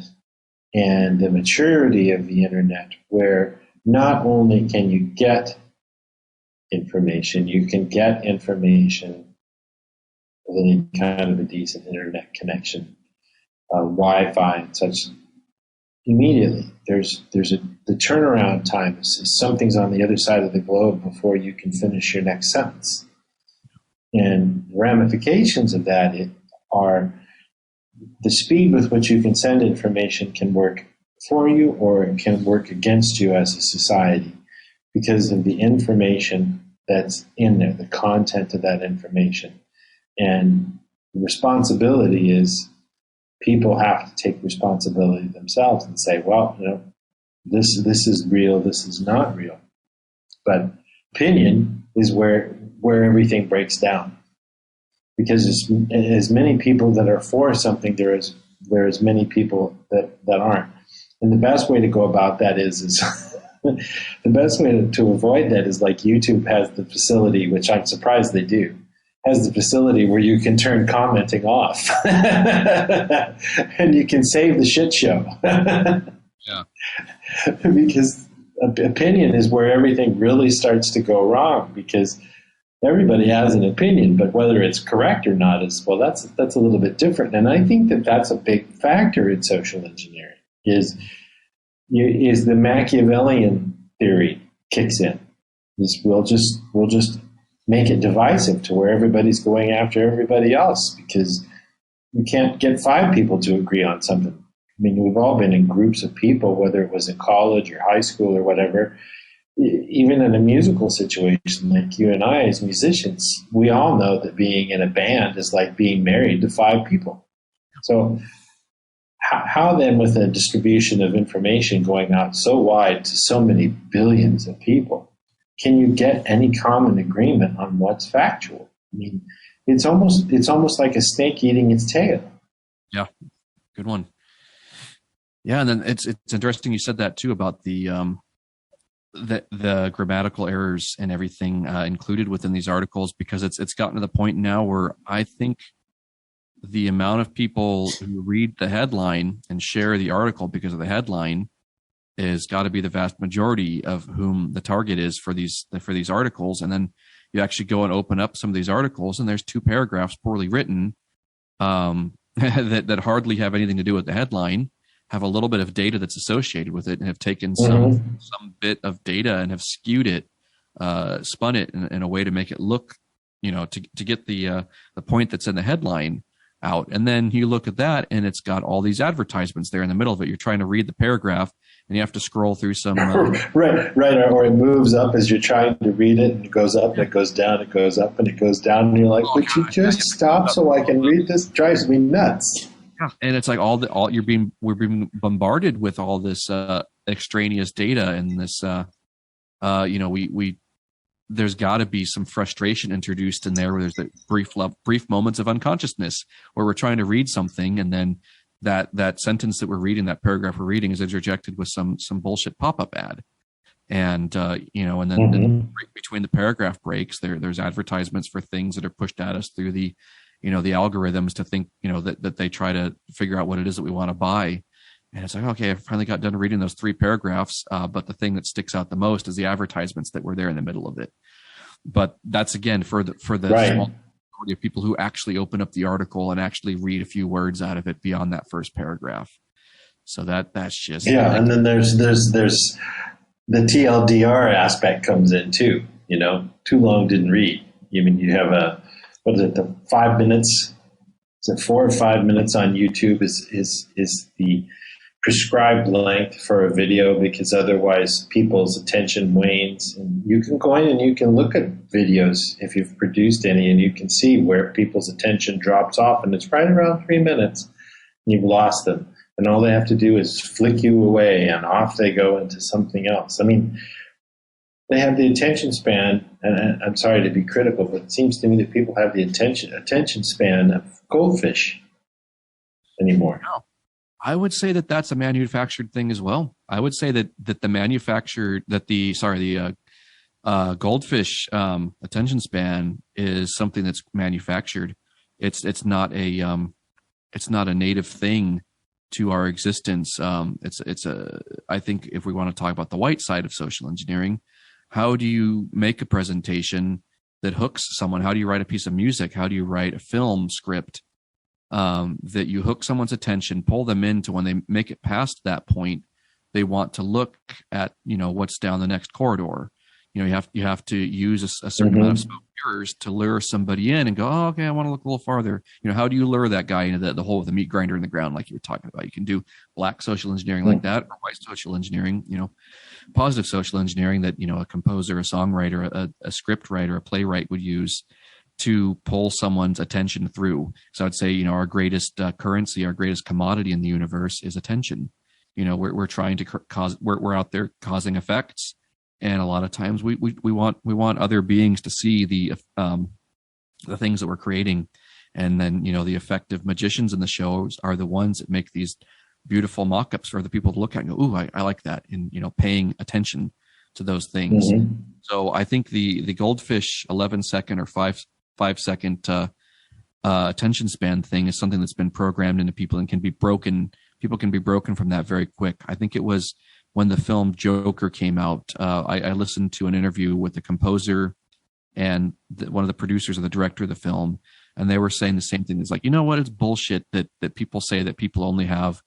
and the maturity of the internet, where not only can you get information, you can get information with any kind of a decent internet connection, Wi-Fi and such, immediately. The turnaround time is something's on the other side of the globe before you can finish your next sentence. And the ramifications of that are the speed with which you can send information can work for you, or it can work against you as a society, because of the information that's in there, the content of that information. And the responsibility is people have to take responsibility themselves and say, well, this is real, this is not real. But opinion is where everything breaks down. Because as many people that are for something, there is many people that aren't. And the best way to go about that is the best way to avoid that is like YouTube has the facility, which I'm surprised they do, has the facility where you can turn commenting off and you can save the shit show. Yeah. Because opinion is where everything really starts to go wrong, because everybody has an opinion, but whether it's correct or not is, well, that's a little bit different. And I think that's a big factor in social engineering is the Machiavellian theory kicks in. We'll just make it divisive to where everybody's going after everybody else, because you can't get 5 people to agree on something. I mean, we've all been in groups of people, whether it was in college or high school or whatever. Even in a musical situation like you and I as musicians, we all know that being in a band is like being married to 5 people. So how then, with a distribution of information going out so wide to so many billions of people, can you get any common agreement on what's factual? I mean, it's almost like a snake eating its tail. Yeah, good one. Yeah, and then it's interesting you said that too about the grammatical errors and everything included within these articles, because it's gotten to the point now where I think the amount of people who read the headline and share the article because of the headline is got to be the vast majority of whom the target is for these articles. And then you actually go and open up some of these articles, and there's 2 paragraphs poorly written that hardly have anything to do with the headline, have a little bit of data that's associated with it, and have taken some bit of data and have skewed it, spun it in a way to make it look, to get the point that's in the headline out. And then you look at that, and it's got all these advertisements there in the middle of it. You're trying to read the paragraph, and you have to scroll through some right, or it moves up as you're trying to read it, and it goes up and it goes down, it goes up and it goes down, and you're like, would you just stop so I can read this? It drives me nuts. And it's like we're being bombarded with all this extraneous data, and this there's got to be some frustration introduced in there, where there's the brief moments of unconsciousness where we're trying to read something, and then that sentence that we're reading, that paragraph we're reading, is interjected with some bullshit pop-up ad. And and then between the paragraph breaks, there's advertisements for things that are pushed at us through the algorithms to think, that they try to figure out what it is that we want to buy. And it's like, okay, I finally got done reading those 3 paragraphs. But the thing that sticks out the most is the advertisements that were there in the middle of it. But that's, again, for the right. Small majority of people who actually open up the article and actually read a few words out of it beyond that first paragraph. So that's just, and then there's the TLDR aspect comes in too. Too long didn't read. You have the 5 minutes? Is it 4 or 5 minutes on YouTube is the prescribed length for a video, because otherwise people's attention wanes. And you can go in and you can look at videos if you've produced any, and you can see where people's attention drops off, and it's right around 3 minutes. And you've lost them. And all they have to do is flick you away, and off they go into something else. I mean, they have the attention span, and I'm sorry to be critical, but it seems to me that people have the attention span of goldfish anymore. No. I would say that that's a manufactured thing as well. I would say that the goldfish attention span is something that's manufactured. It's not a native thing to our existence. I think if we want to talk about the white side of social engineering, how do you make a presentation that hooks someone? How do you write a piece of music? How do you write a film script that you hook someone's attention, pull them into, when they make it past that point, they want to look at, what's down the next corridor. you have to use a certain amount of smoke mirrors to lure somebody in and go, oh, okay, I want to look a little farther. How do you lure that guy into the hole with the meat grinder in the ground, like you were talking about? You can do black social engineering like that, or white social engineering, positive social engineering that, a composer, a songwriter, a script writer, a playwright would use to pull someone's attention through. So I'd say, our greatest currency, our greatest commodity in the universe is attention. We're trying to cause, we're out there causing effects. And a lot of times we want other beings to see the things that we're creating. And then, the effective magicians in the shows are the ones that make these beautiful mock-ups for the people to look at and go, ooh, I like that. And, paying attention to those things. So I think the goldfish 11-second or 5-second attention span thing is something that's been programmed into people and can be broken. People can be broken from that very quick. I think it was when the film Joker came out, I listened to an interview with the composer and one of the producers and the director of the film, and they were saying the same thing. It's like, it's bullshit that people say that people only have,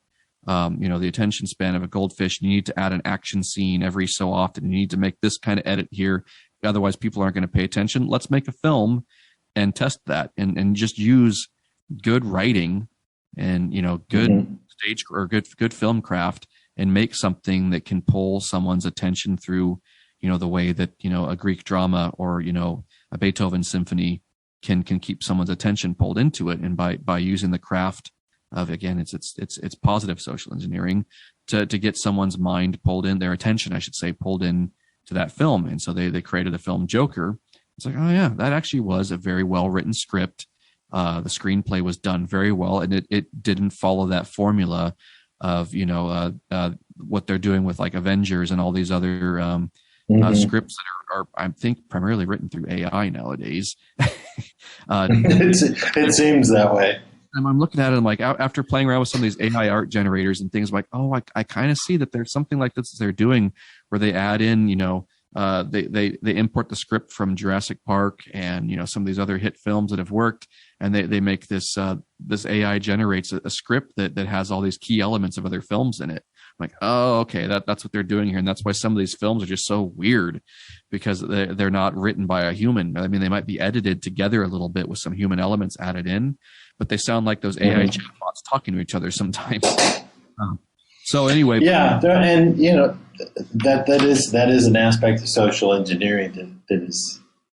the attention span of a goldfish. You need to add an action scene every so often. You need to make this kind of edit here. Otherwise, people aren't going to pay attention. Let's make a film and test that and just use good writing and, good stage or good film craft and make something that can pull someone's attention through, the way that, a Greek drama or, a Beethoven symphony can keep someone's attention pulled into it. And by using the craft of, again, it's positive social engineering to get someone's mind pulled in, their attention, I should say, pulled in to that film. And so they created the film Joker. It's like, oh yeah, that actually was a very well written script. The screenplay was done very well, and it didn't follow that formula of what they're doing with like Avengers and all these other scripts that are I think primarily written through AI nowadays. It seems that way. And I'm looking at it, I'm like, after playing around with some of these AI art generators and things, I'm like, oh, I kind of see that there's something like this they're doing where they add in, they import the script from Jurassic Park and, some of these other hit films that have worked. And they make this AI generates a script that has all these key elements of other films in it. I'm like, oh, okay, that's what they're doing here. And that's why some of these films are just so weird, because they're not written by a human. I mean, they might be edited together a little bit with some human elements added in, but they sound like those AI chatbots talking to each other sometimes. So anyway. Yeah. And, that is an aspect of social engineering that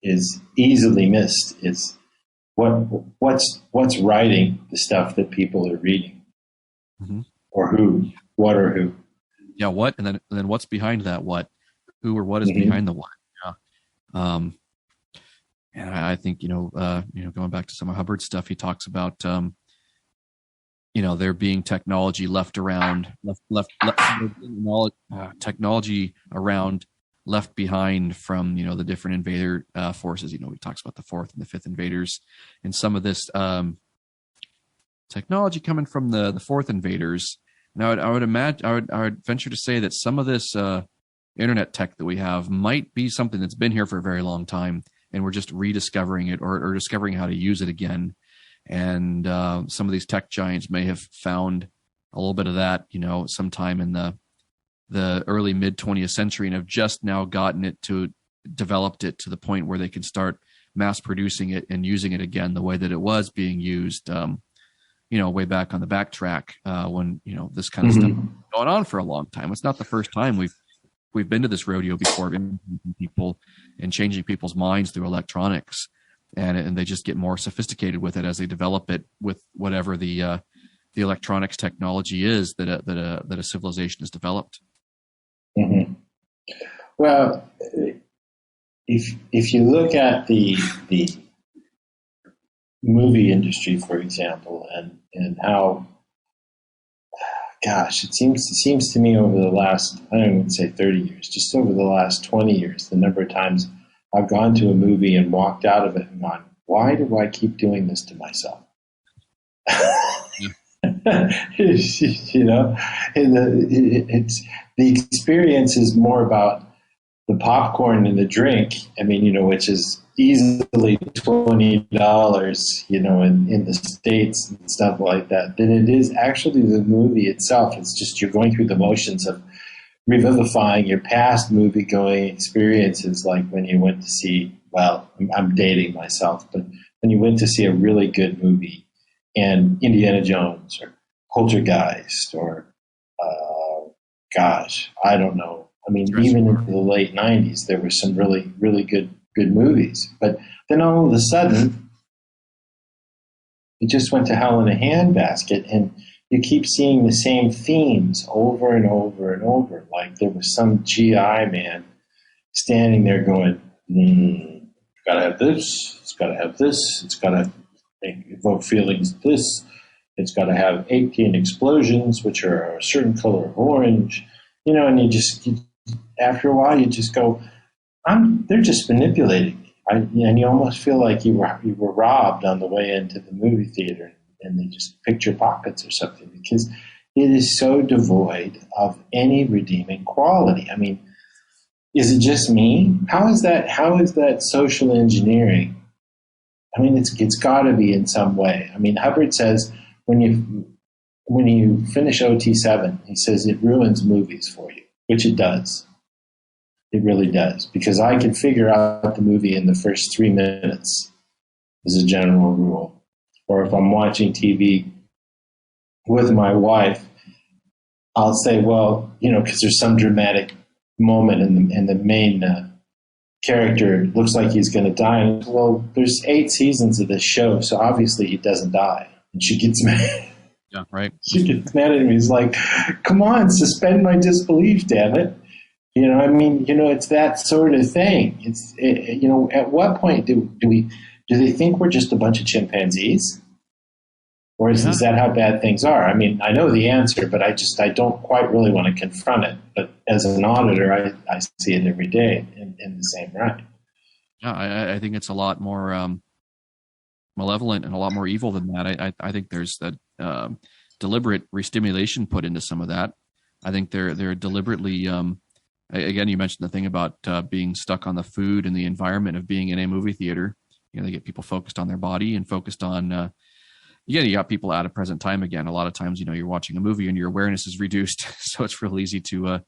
is easily missed. It's what's writing the stuff that people are reading, or what or who. Yeah, what, and then what's behind that what, who or what is behind the what. Yeah. And I think going back to some of Hubbard's stuff, he talks about there being technology left around, technology around left behind from, the different invader forces. He talks about the fourth and the fifth invaders, and some of this technology coming from the fourth invaders. Now, I would imagine, I would venture to say that some of this internet tech that we have might be something that's been here for a very long time, and we're just rediscovering it or discovering how to use it again. And some of these tech giants may have found a little bit of that, sometime in the early mid 20th century, and have just now developed it to the point where they can start mass producing it and using it again the way that it was being used, way back on the backtrack when this kind of stuff going on for a long time. It's not the first time we've been to this rodeo before, people and changing people's minds through electronics. And they just get more sophisticated with it as they develop it with whatever the electronics technology is that a civilization has developed. Well, if you look at the movie industry, for example, and how, gosh, it seems to me over the last, I don't even say 30 years, just over the last 20 years, the number of times I've gone to a movie and walked out of it and gone, why do I keep doing this to myself? It's the experience is more about the popcorn and the drink. I mean, which is easily $20, in the States and stuff like that, than it is actually the movie itself. It's just you're going through the motions of revivifying your past movie-going experiences, like when you went to see, well, I'm dating myself, but when you went to see a really good movie, and Indiana Jones or Poltergeist or, gosh, I don't know. I mean, even in the late 90s, there were some really, really good movies. But then all of a sudden, it just went to hell in a handbasket, and you keep seeing the same themes over and over and over. Like there was some GI man standing there going, it's got to have this, it's got to have this, it's got to evoke feelings of this, it's got to have 18 explosions, which are a certain color of orange, and after a while, you just go, they're just manipulating me. And you almost feel like you were robbed on the way into the movie theater, and they just picked your pockets or something, because it is so devoid of any redeeming quality. I mean, is it just me? How is that social engineering? I mean, it's got to be in some way. I mean, Hubbard says when you finish OT7, he says it ruins movies for you, which it does. It really does, because I can figure out the movie in the first 3 minutes as a general rule. Or if I'm watching TV with my wife, I'll say, well, because there's some dramatic moment in the main character looks like he's going to die. And, well, there's 8 seasons of this show, so obviously he doesn't die. And she gets mad. Yeah, right. She gets mad at me. He's like, come on, suspend my disbelief, damn it. It's that sort of thing. At what point do they think we're just a bunch of chimpanzees? Or is that how bad things are? I mean, I know the answer, but I don't quite really want to confront it. But as an auditor, I see it every day in the same right. Yeah, I think it's a lot more malevolent and a lot more evil than that. I think there's that deliberate restimulation put into some of that. I think they're deliberately again, you mentioned the thing about being stuck on the food and the environment of being in a movie theater. They get people focused on their body and focused on, you got people out of present time again. A lot of times, you're watching a movie and your awareness is reduced. So it's real easy to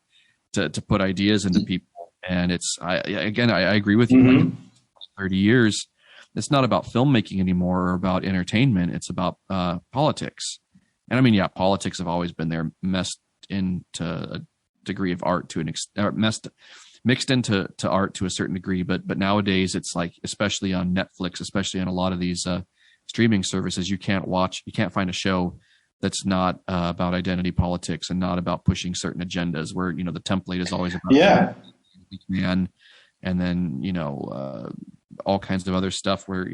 put ideas into people. And I agree with you. Mm-hmm. Like 30 years, it's not about filmmaking anymore or about entertainment. It's about politics. And I mean, politics have always been there, messed into a degree of art to an extent, mixed into art to a certain degree, but nowadays it's like, especially on Netflix, especially on a lot of these streaming services, you can't find a show that's not about identity politics and not about pushing certain agendas, where the template is always about man, and then all kinds of other stuff where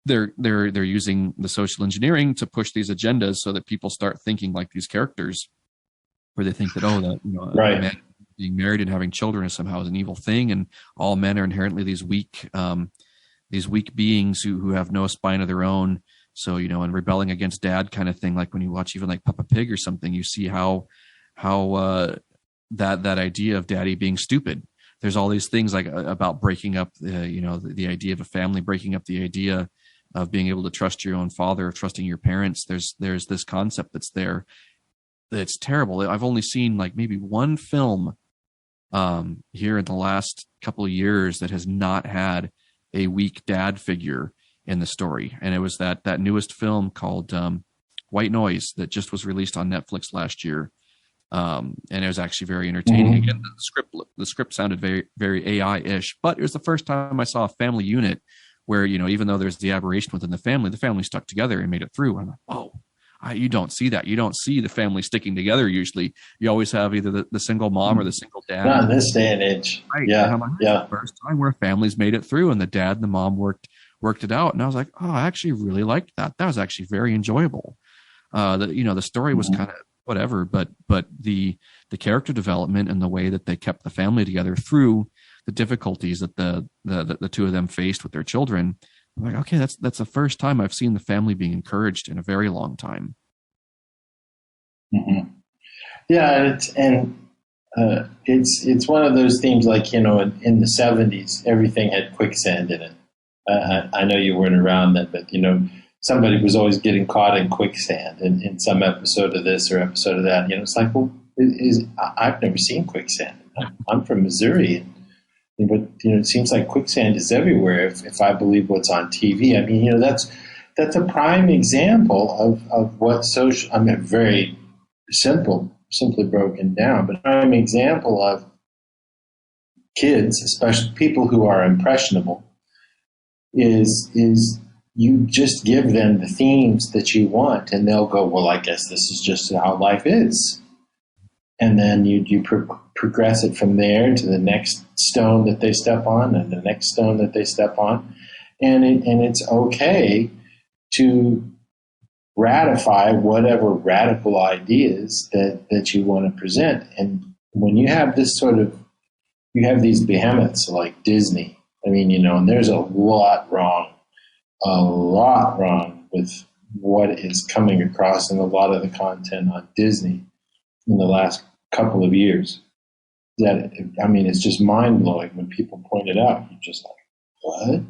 they're using the social engineering to push these agendas so that people start thinking like these characters, where they think that right. A man being married and having children is somehow an evil thing, and all men are inherently these weak beings who have no spine of their own. So and rebelling against dad kind of thing. Like when you watch even like Peppa Pig or something, you see how that idea of daddy being stupid. There's all these things like about breaking up the idea of a family, breaking up the idea of being able to trust your own father, of trusting your parents. There's this concept that's there. It's terrible. I've only seen like maybe one film here in the last couple of years that has not had a weak dad figure in the story. And it was that newest film called White Noise that just was released on Netflix last year. And it was actually very entertaining. Mm-hmm. Again, the script sounded very, very AI-ish, but it was the first time I saw a family unit where, even though there's the aberration within the family stuck together and made it through. I'm like, oh, you don't see that. You don't see the family sticking together. Usually you always have either the single mom or the single dad. Not in this day and age. Right. Yeah. Like, the first time where families made it through and the dad and the mom worked it out. And I was like, oh, I actually really liked that. That was actually very enjoyable. The story was kind of whatever, but the character development and the way that they kept the family together through the difficulties that the two of them faced with their children. I'm like, okay, that's the first time I've seen the family being encouraged in a very long time. Mm-hmm. Yeah, it's one of those themes like, in the 70s, everything had quicksand in it. I know you weren't around then, but, somebody was always getting caught in quicksand in some episode of this or episode of that. It's like, well, I've never seen quicksand. I'm from Missouri, but it seems like quicksand is everywhere. If I believe what's on TV, I mean, that's a prime example of what social. I mean, very simply broken down, but prime example of kids, especially people who are impressionable, is you just give them the themes that you want, and they'll go, well, I guess this is just how life is. And then you progress it from there to the next stone that they step on and the next stone that they step on. And it's okay to ratify whatever radical ideas that you want to present. And when you have you have these behemoths like Disney, I mean, and there's a lot wrong with what is coming across in a lot of the content on Disney in the last couple of years. That, I mean, it's just mind-blowing when people point it out. You're just like, what?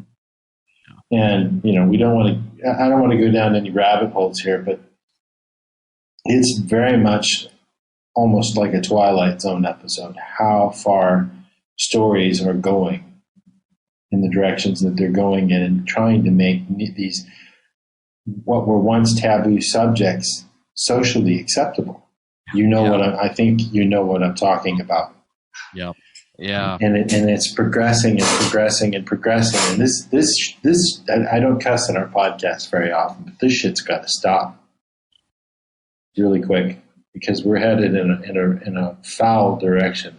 And, I don't want to go down any rabbit holes here, but it's very much almost like a Twilight Zone episode, how far stories are going in the directions that they're going in, and trying to make these, what were once taboo subjects, socially acceptable. I think you know what I'm talking about. Yeah. Yeah. And it's progressing and progressing and progressing. And this I don't cuss in our podcast very often, but this shit's got to stop really quick, because we're headed in a foul direction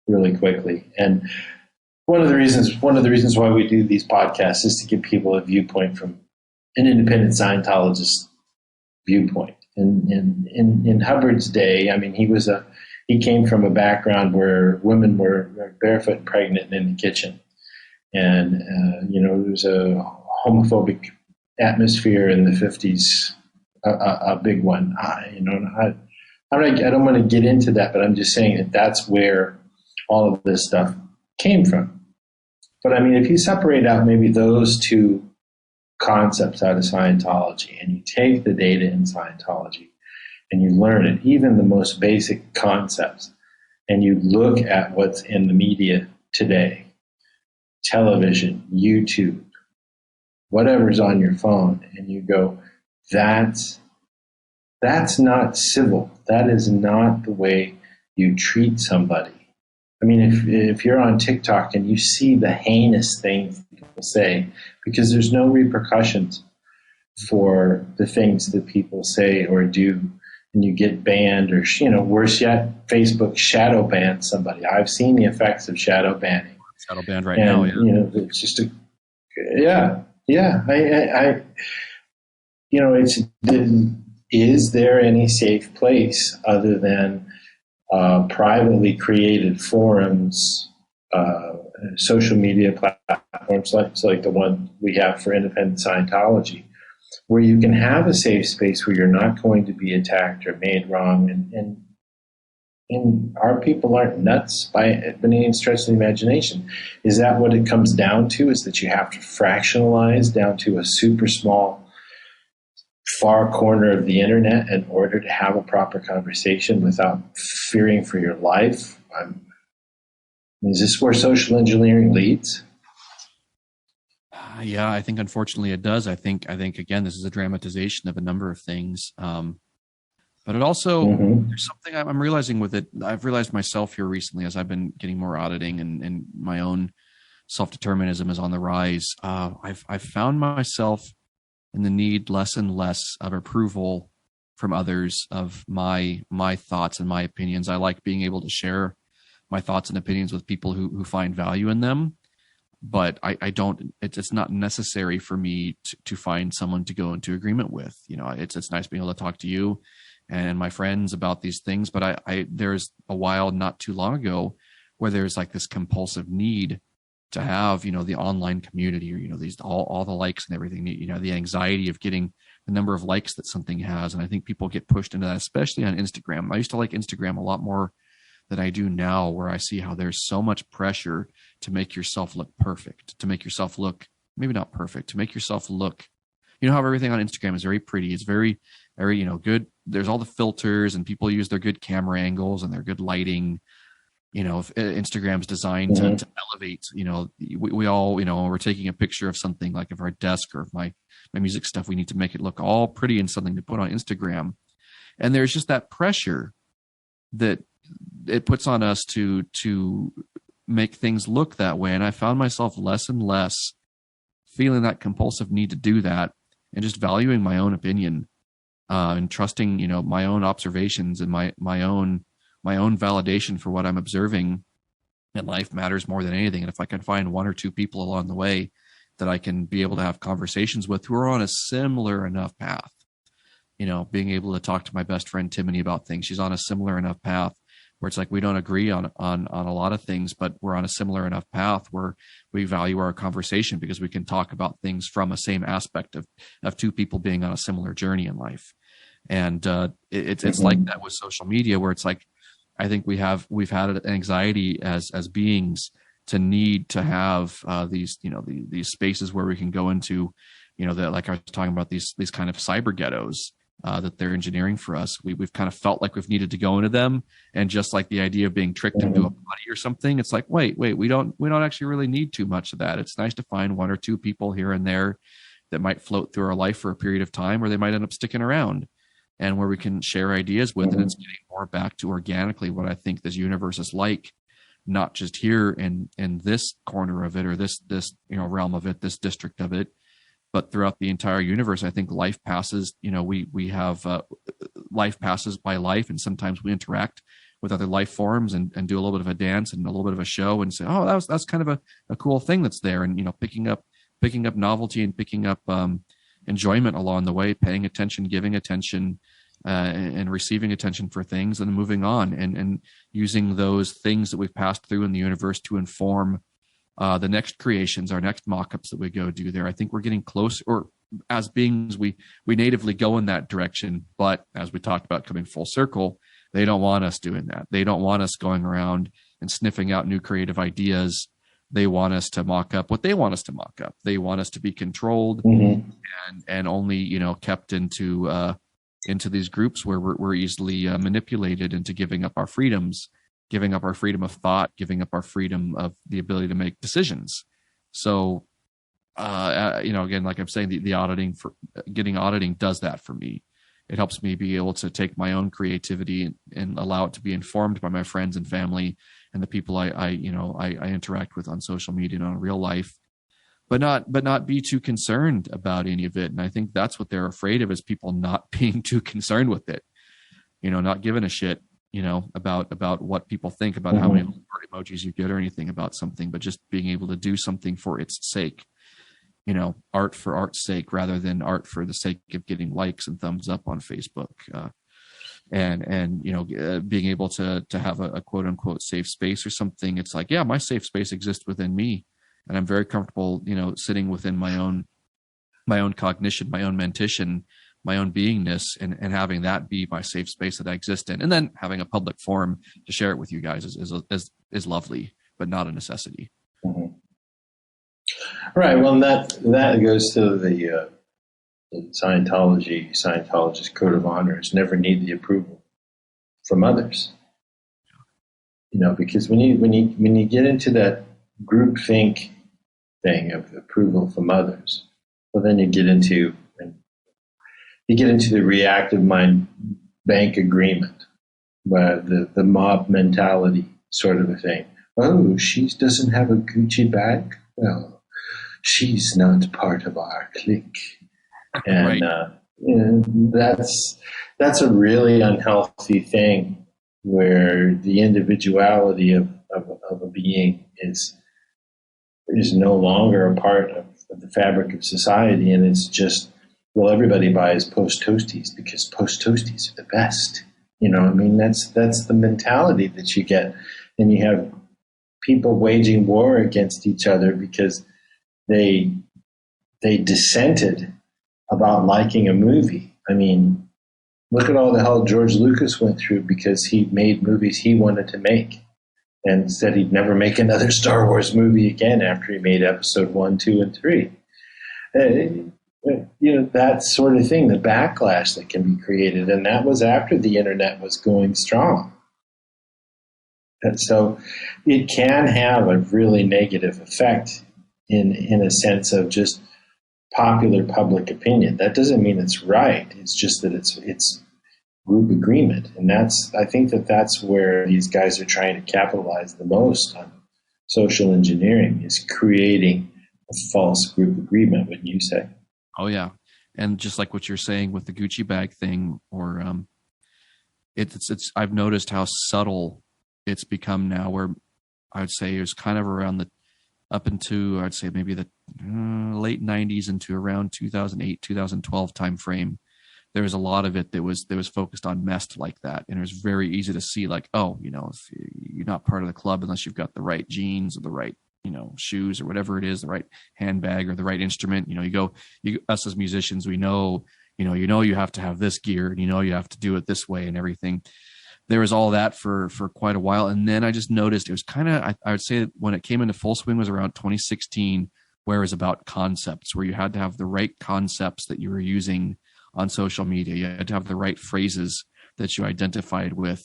really quickly. And one of the reasons why we do these podcasts is to give people a viewpoint from an independent Scientologist viewpoint. And in Hubbard's day, I mean, he came from a background where women were barefoot and pregnant in the kitchen. And, there was a homophobic atmosphere in the 50s, a big one. I don't want to get into that, but I'm just saying that that's where all of this stuff came from. But I mean, if you separate out maybe those two concepts out of Scientology, and you take the data in Scientology and you learn it, even the most basic concepts, and you look at what's in the media today, television, YouTube, whatever's on your phone, and you go, that's not civil. That is not the way you treat somebody. I mean, if you're on TikTok and you see the heinous things people say, because there's no repercussions for the things that people say or do, and you get banned, or worse yet, Facebook shadow bans somebody. I've seen the effects of shadow banning. Shadow banned right now, yeah. It's just is there any safe place other than privately created forums, social media platforms like the one we have for Independent Scientology, where you can have a safe space where you're not going to be attacked or made wrong, and our people aren't nuts by any stretch of the imagination. Is that what it comes down to? Is that you have to fractionalize down to a super small, far corner of the internet in order to have a proper conversation without fearing for your life? Is this where social engineering leads? Yeah, I think unfortunately it does. I think again, this is a dramatization of a number of things. But it also, there's something I'm realizing with it. I've realized myself here recently as I've been getting more auditing, and my own self-determinism is on the rise. I've found myself in the need less and less of approval from others of my thoughts and my opinions. I like being able to share my thoughts and opinions with people who find value in them. But I don't, it's not necessary for me to find someone to go into agreement with. It's nice being able to talk to you and my friends about these things. But there's a while not too long ago where there's like this compulsive need to have, the online community, or, these, all the likes and everything, the anxiety of getting the number of likes that something has. And I think people get pushed into that, especially on Instagram. I used to like Instagram a lot more than I do now, where I see how there's so much pressure to make yourself look perfect, to make yourself look, maybe not perfect, to make yourself look, how everything on Instagram is very pretty. It's very, very, good. There's all the filters, and people use their good camera angles and their good lighting. Instagram's designed to elevate, we all, when we're taking a picture of something like of our desk or of my music stuff, we need to make it look all pretty and something to put on Instagram. And there's just that pressure that it puts on us to make things look that way. And I found myself less and less feeling that compulsive need to do that, and just valuing my own opinion, and trusting, my own observations and my own validation for what I'm observing in life matters more than anything. And if I can find one or two people along the way that I can be able to have conversations with who are on a similar enough path, being able to talk to my best friend Timony about things. She's on a similar enough path where it's like we don't agree on a lot of things, but we're on a similar enough path where we value our conversation because we can talk about things from a same aspect of two people being on a similar journey in life. And it's like that with social media, where it's like, I think we've had an anxiety as beings to need to have these spaces where we can go into, that, like I was talking about, these kind of cyber ghettos that they're engineering for us. We've kind of felt like we've needed to go into them, and just like the idea of being tricked into a body or something, it's like, wait, we don't actually really need too much of that. It's nice to find one or two people here and there that might float through our life for a period of time, or they might end up sticking around, and where we can share ideas with. And it's getting more back to organically what I think this universe is like, not just here in this corner of it, or this realm of it, this district of it, but throughout the entire universe. I think life passes, we have life passes by life, and sometimes we interact with other life forms and do a little bit of a dance and a little bit of a show and say, oh, that's kind of a cool thing that's there. And, picking up novelty and picking up enjoyment along the way, paying attention, giving attention, and receiving attention for things, and moving on, and using those things that we've passed through in the universe to inform the next creations, our next mock-ups that we go do there. I think we're getting close, or as beings, we natively go in that direction. But as we talked about, coming full circle, they don't want us doing that. They don't want us going around and sniffing out new creative ideas. They want us to mock up what they want us to mock up. They want us to be controlled and only, kept into these groups where we're easily manipulated into giving up our freedoms, giving up our freedom of thought, giving up our freedom of the ability to make decisions. So, again, like I'm saying, the auditing does that for me. It helps me be able to take my own creativity and allow it to be informed by my friends and family and the people I interact with on social media and on real life, but not be too concerned about any of it. And I think that's what they're afraid of, is people not being too concerned with it, not giving a shit, about what people think about how many heart emojis you get or anything about something, but just being able to do something for its sake, art for art's sake, rather than art for the sake of getting likes and thumbs up on Facebook. And being able to have a quote unquote safe space or something. It's like, yeah, my safe space exists within me, and I'm very comfortable, sitting within my own cognition, my own mentation, my own beingness, and having that be my safe space that I exist in. And then having a public forum to share it with you guys is lovely, but not a necessity. Right. Well, that goes to the Scientologist code of honor is never need the approval from others. Because when you get into that groupthink thing of approval from others, well, then you get into the reactive mind bank agreement, where the mob mentality sort of a thing. Oh, she doesn't have a Gucci bag? Well, she's not part of our clique. And right. That's a really unhealthy thing, where the individuality of a being is no longer a part of the fabric of society, and it's just, well, everybody buys Post Toasties because Post Toasties are the best. That's the mentality that you get, and you have people waging war against each other because they dissented about liking a movie. I mean, look at all the hell George Lucas went through because he made movies he wanted to make, and said he'd never make another Star Wars movie again after he made episode 1, 2, and 3. that sort of thing, the backlash that can be created. And that was after the internet was going strong. And so it can have a really negative effect in a sense of just popular public opinion. That doesn't mean it's right. It's just that it's group agreement. And I think that's where these guys are trying to capitalize the most on social engineering, is creating a false group agreement, wouldn't you say? Oh yeah. And just like what you're saying with the Gucci bag thing, or it's I've noticed how subtle it's become now, where I would say it was kind of around up into, I'd say maybe the late 90s into around 2008, 2012 timeframe. There was a lot of it that was focused on mess like that. And it was very easy to see, like, oh, if you're not part of the club unless you've got the right jeans or the right, shoes or whatever it is, the right handbag or the right instrument. Us as musicians, we know, you have to have this gear, and you have to do it this way and everything. There was all that for quite a while. And then I just noticed it was kind of, I would say when it came into full swing was around 2016, where it was about concepts, where you had to have the right concepts that you were using on social media. You had to have the right phrases that you identified with,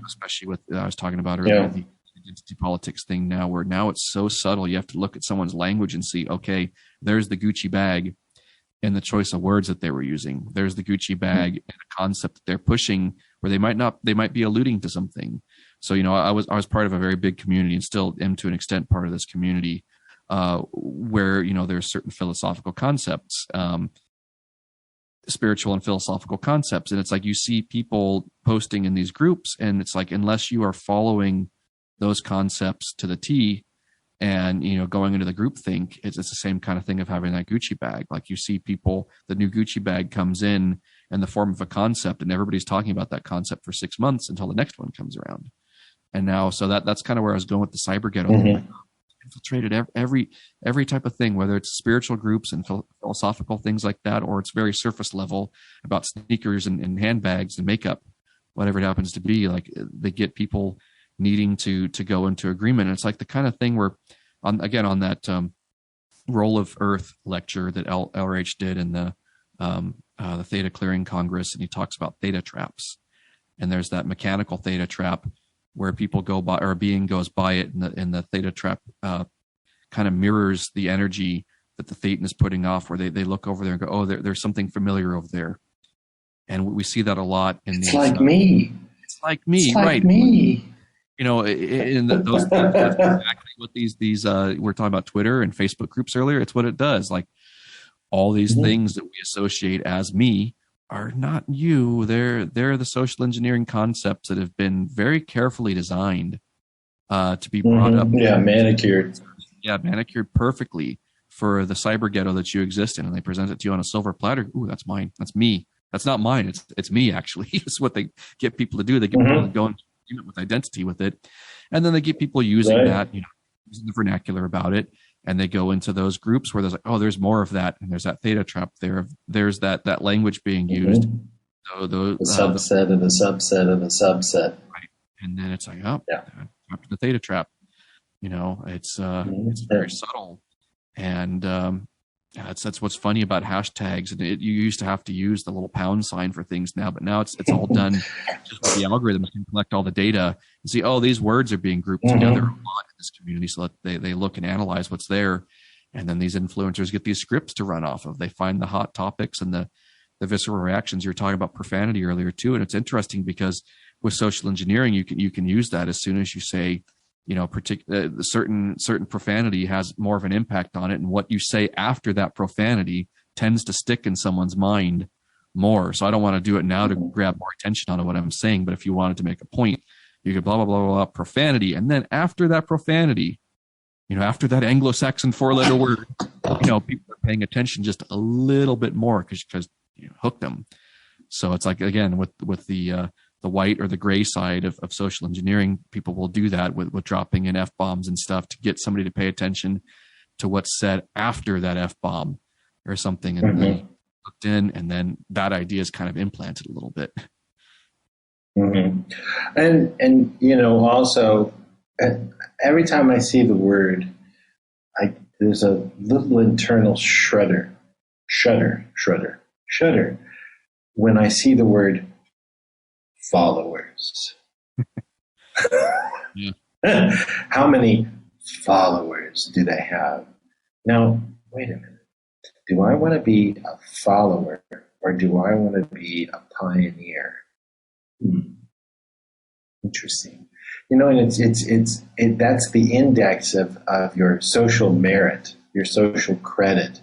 especially with, I was talking about earlier, the identity politics thing now, where now it's so subtle. You have to look at someone's language and see, okay, there's the Gucci bag and the choice of words that they were using. There's the Gucci bag and the concept that they're pushing, where they might be alluding to something. So, I was part of a very big community, and still am to an extent part of this community, where, there's certain philosophical concepts, spiritual and philosophical concepts. And it's like, you see people posting in these groups, and it's like, unless you are following those concepts to the T and, going into the group think, it's the same kind of thing of having that Gucci bag. Like, you see people, the new Gucci bag comes in the form of a concept, and everybody's talking about that concept for 6 months until the next one comes around. And now, so that's kind of where I was going with the cyber ghetto. Mm-hmm. Infiltrated every type of thing, whether it's spiritual groups and philosophical things like that, or it's very surface level about sneakers and handbags and makeup, whatever it happens to be. Like, they get people needing to go into agreement. And it's like the kind of thing where, on that Role of Earth lecture that LRH did in the Theta Clearing Congress, and he talks about theta traps. And there's that mechanical theta trap where people go by, or a being goes by it, and the theta trap kind of mirrors the energy that the thetan is putting off, where they look over there and go, oh, there's something familiar over there. And we see that a lot in It's like me. It's like me, it's like right? Me. In those things, that's exactly what these we're talking about Twitter and Facebook groups earlier. It's what it does. Like, all these things that we associate as me are not you. They're the social engineering concepts that have been very carefully designed to be brought up. Yeah, manicured. Yeah, manicured perfectly for the cyber ghetto that you exist in, and they present it to you on a silver platter. Ooh, that's mine. That's me. That's not mine. It's me, actually. It's what they get people to do. They get people to go into agreement with identity with it, and then they get people using that, using the vernacular about it. And they go into those groups where there's like, oh, there's more of that, and there's that theta trap there. There's that language being used. So the subset of a subset of a subset. Right. And then it's like, oh, after the theta trap. It's very subtle, and that's what's funny about hashtags. And you used to have to use the little pound sign for things now, but now it's all done just with the algorithms can collect all the data and see, oh, these words are being grouped together a lot in this community, so that they look and analyze what's there. And then these influencers get these scripts to run off of. They find the hot topics and the visceral reactions. You were talking about profanity earlier too. And it's interesting because with social engineering, you can use that as soon as you say, certain profanity has more of an impact on it, and what you say after that profanity tends to stick in someone's mind more. So I don't want to do it now to grab more attention on what I'm saying, but if you wanted to make a point, you could blah blah blah blah profanity, and then after that profanity, after that Anglo-Saxon 4-letter word, people are paying attention just a little bit more because hooked them. So it's like, again, with the white or the gray side of social engineering, people will do that with dropping in F-bombs and stuff to get somebody to pay attention to what's said after that F-bomb or something. And they looked in, and then that idea is kind of implanted a little bit. And also, every time I see the word, there's a little internal shredder shudder when I see the word followers. Yeah. How many followers do they have? Now, wait a minute. Do I want to be a follower or do I want to be a pioneer? Interesting. You know, and that's the index of your social merit, your social credit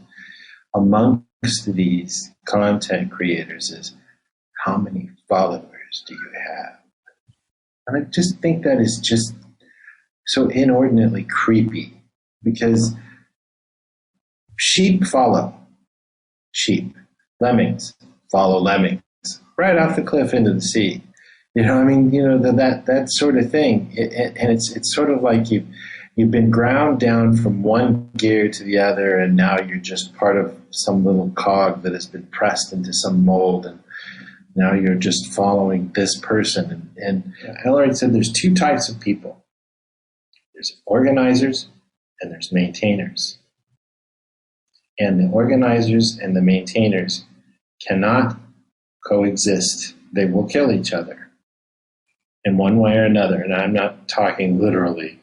amongst these content creators is how many followers do you have? And I just think that is just so inordinately creepy because sheep follow sheep. Lemmings follow lemmings right off the cliff into the sea. You know, I mean, you know, that sort of thing. And it's sort of like you've been ground down from one gear to the other, and now you're just part of some little cog that has been pressed into some mold, and now you're just following this person. And L Ron said there's two types of people. There's organizers and there's maintainers. And the organizers and the maintainers cannot coexist. They will kill each other in one way or another. And I'm not talking literally,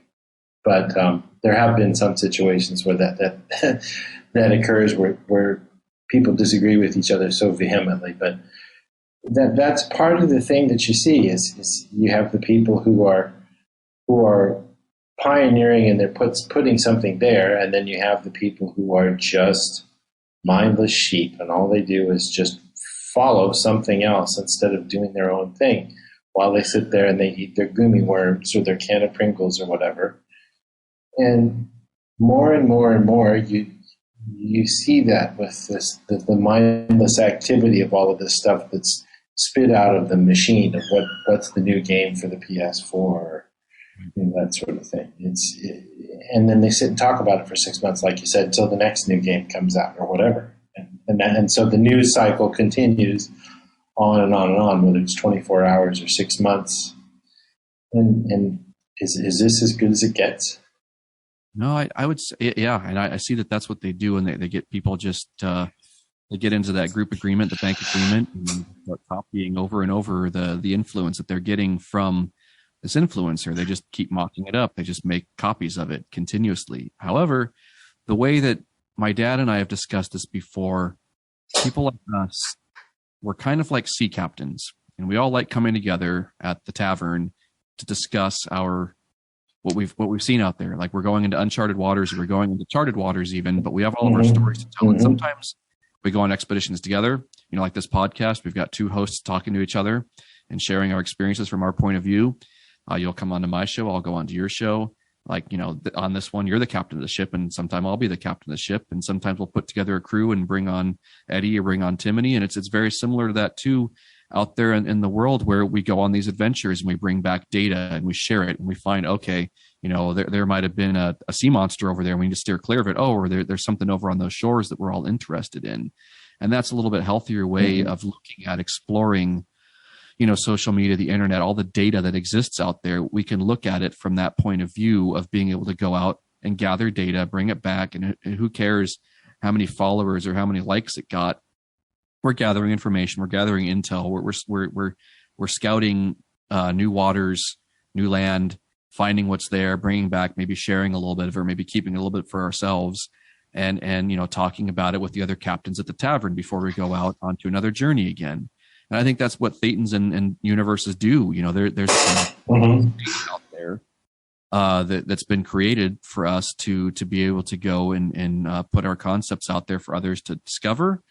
but there have been some situations where that occurs where people disagree with each other so vehemently. But that's part of the thing that you see is you have the people who are pioneering and they're putting something there, and then you have the people who are just mindless sheep, and all they do is just follow something else instead of doing their own thing while they sit there and they eat their gummy worms or their can of Pringles or whatever. And more and more and more, you see that with the mindless activity of all of this stuff that's spit out of the machine of what's the new game for the PS4 or that sort of thing. And then they sit and talk about it for 6 months, like you said, until the next new game comes out or whatever. And so the news cycle continues on and on and on, whether it's 24 hours or 6 months. And is this as good as it gets? No, I would say, yeah. And I see that's what they do. And they get people just, they get into that group agreement, the bank agreement, and start copying over and over the influence that they're getting from this influencer. They just keep mocking it up. They just make copies of it continuously. However, the way that my dad and I have discussed this before, people like us, we're kind of like sea captains, and we all like coming together at the tavern to discuss what we've seen out there. Like we're going into uncharted waters, we're going into charted waters even, but we have all of our stories to tell. And sometimes we go on expeditions together, you know, like this podcast. We've got two hosts talking to each other and sharing our experiences from our point of view. You'll come onto my show, I'll go onto your show. Like, you know, on this one, you're the captain of the ship, and sometime I'll be the captain of the ship, and sometimes we'll put together a crew and bring on Eddie or bring on Timony, and it's very similar to that too out there in the world, where we go on these adventures and we bring back data and we share it, and we find, okay, you know, there might have been a sea monster over there, and we need to steer clear of it. Oh, or there's something over on those shores that we're all interested in. And that's a little bit healthier way of looking at exploring, you know, social media, the internet, all the data that exists out there. We can look at it from that point of view of being able to go out and gather data, bring it back, and who cares how many followers or how many likes it got. We're gathering information, we're gathering intel, we're scouting new waters, new land, finding what's there, bringing back, maybe sharing a little bit of it, or maybe keeping a little bit for ourselves, and you know, talking about it with the other captains at the tavern before we go out onto another journey again. And I think that's what Thetans and universes do. You know, there's out there that's been created for us to be able to go and put our concepts out there for others to discover,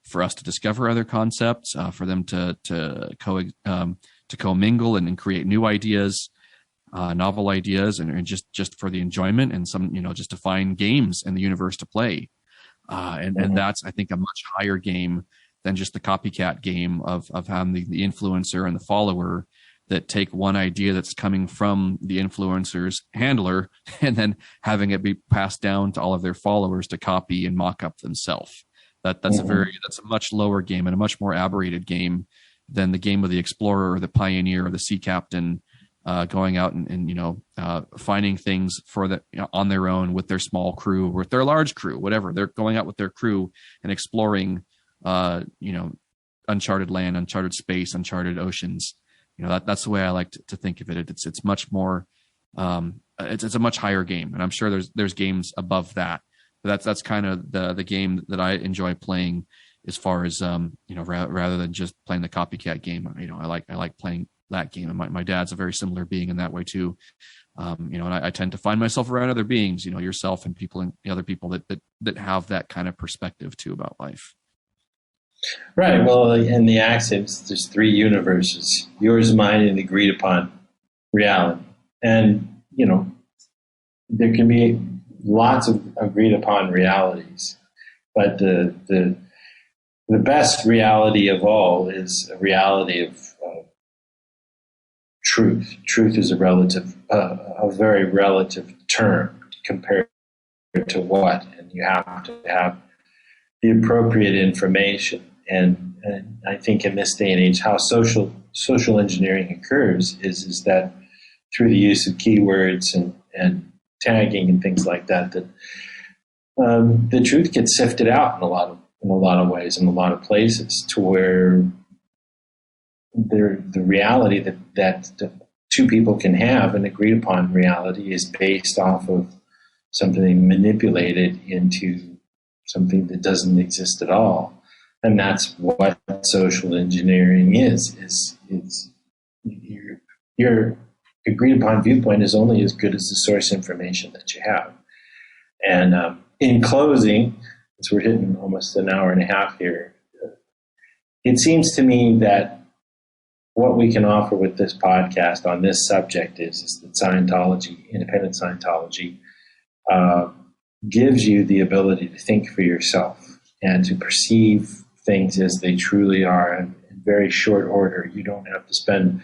for us to discover other concepts, for them to commingle and create new ideas, novel ideas, and just for the enjoyment, and some, you know, just to find games in the universe to play. And that's, I think, a much higher game than just the copycat game of having the influencer and the follower that take one idea that's coming from the influencer's handler and then having it be passed down to all of their followers to copy and mock up themselves. That's a much lower game and a much more aberrated game than the game of the explorer or the pioneer or the sea captain going out and finding things for on their own with their small crew or with their large crew, whatever. They're going out with their crew and exploring, uncharted land, uncharted space, uncharted oceans. That's the way I like to think of it. It's much more, it's a much higher game, and I'm sure there's games above that. But that's kind of the game that I enjoy playing, as far as rather than just playing the copycat game. I like playing that game, and my dad's a very similar being in that way too. And I tend to find myself around other beings, yourself and people and the other people that have that kind of perspective too about life. Right. Well, in the axioms, there's three universes: yours, mine, and agreed upon reality. And there can be lots of agreed upon realities, but the best reality of all is a reality of truth. Truth is a very relative term compared to what, and you have to have the appropriate information. And I think in this day and age, how social engineering occurs is that through the use of keywords and tagging and things like that, the truth gets sifted out in a lot of ways, in a lot of places, to where the reality that two people can have, an agreed upon reality, is based off of something manipulated into something that doesn't exist at all. And that's what social engineering is your agreed upon viewpoint is only as good as the source information that you have. And in closing, as we're hitting almost an hour and a half here, it seems to me that what we can offer with this podcast on this subject is that Scientology, independent Scientology, gives you the ability to think for yourself and to perceive things as they truly are in very short order. You don't have to spend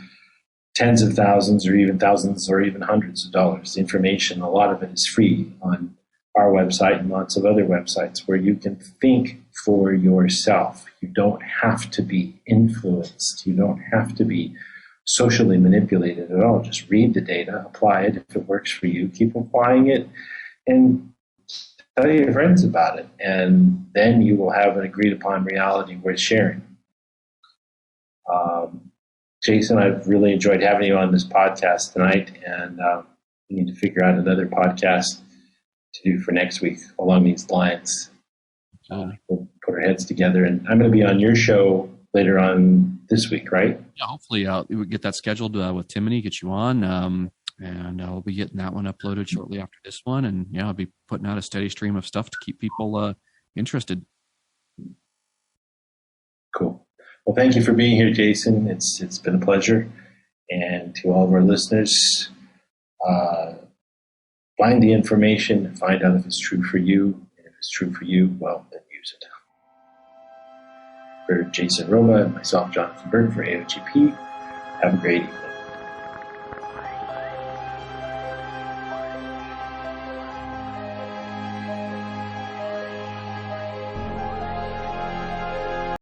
tens of thousands or even thousands or even hundreds of dollars. The information, a lot of it is free on our website and lots of other websites where you can think for yourself. You don't have to be influenced. You don't have to be socially manipulated at all. Just read the data, apply it. If it works for you, keep applying it, and tell your friends about it. And then you will have an agreed upon reality worth sharing. Jason, I've really enjoyed having you on this podcast tonight, and we need to figure out another podcast to do for next week along these lines. We'll put our heads together, and I'm going to be on your show later on this week, right? Yeah, hopefully we'll get that scheduled with Timony, get you on, and we'll be getting that one uploaded shortly after this one, and I'll be putting out a steady stream of stuff to keep people interested. Cool. Well, thank you for being here, Jason. It's been a pleasure. And to all of our listeners, find the information and find out if it's true for you. And if it's true for you, well, then use it. For Jason Roma and myself, Jonathan Berg, for AOGP, have a great evening.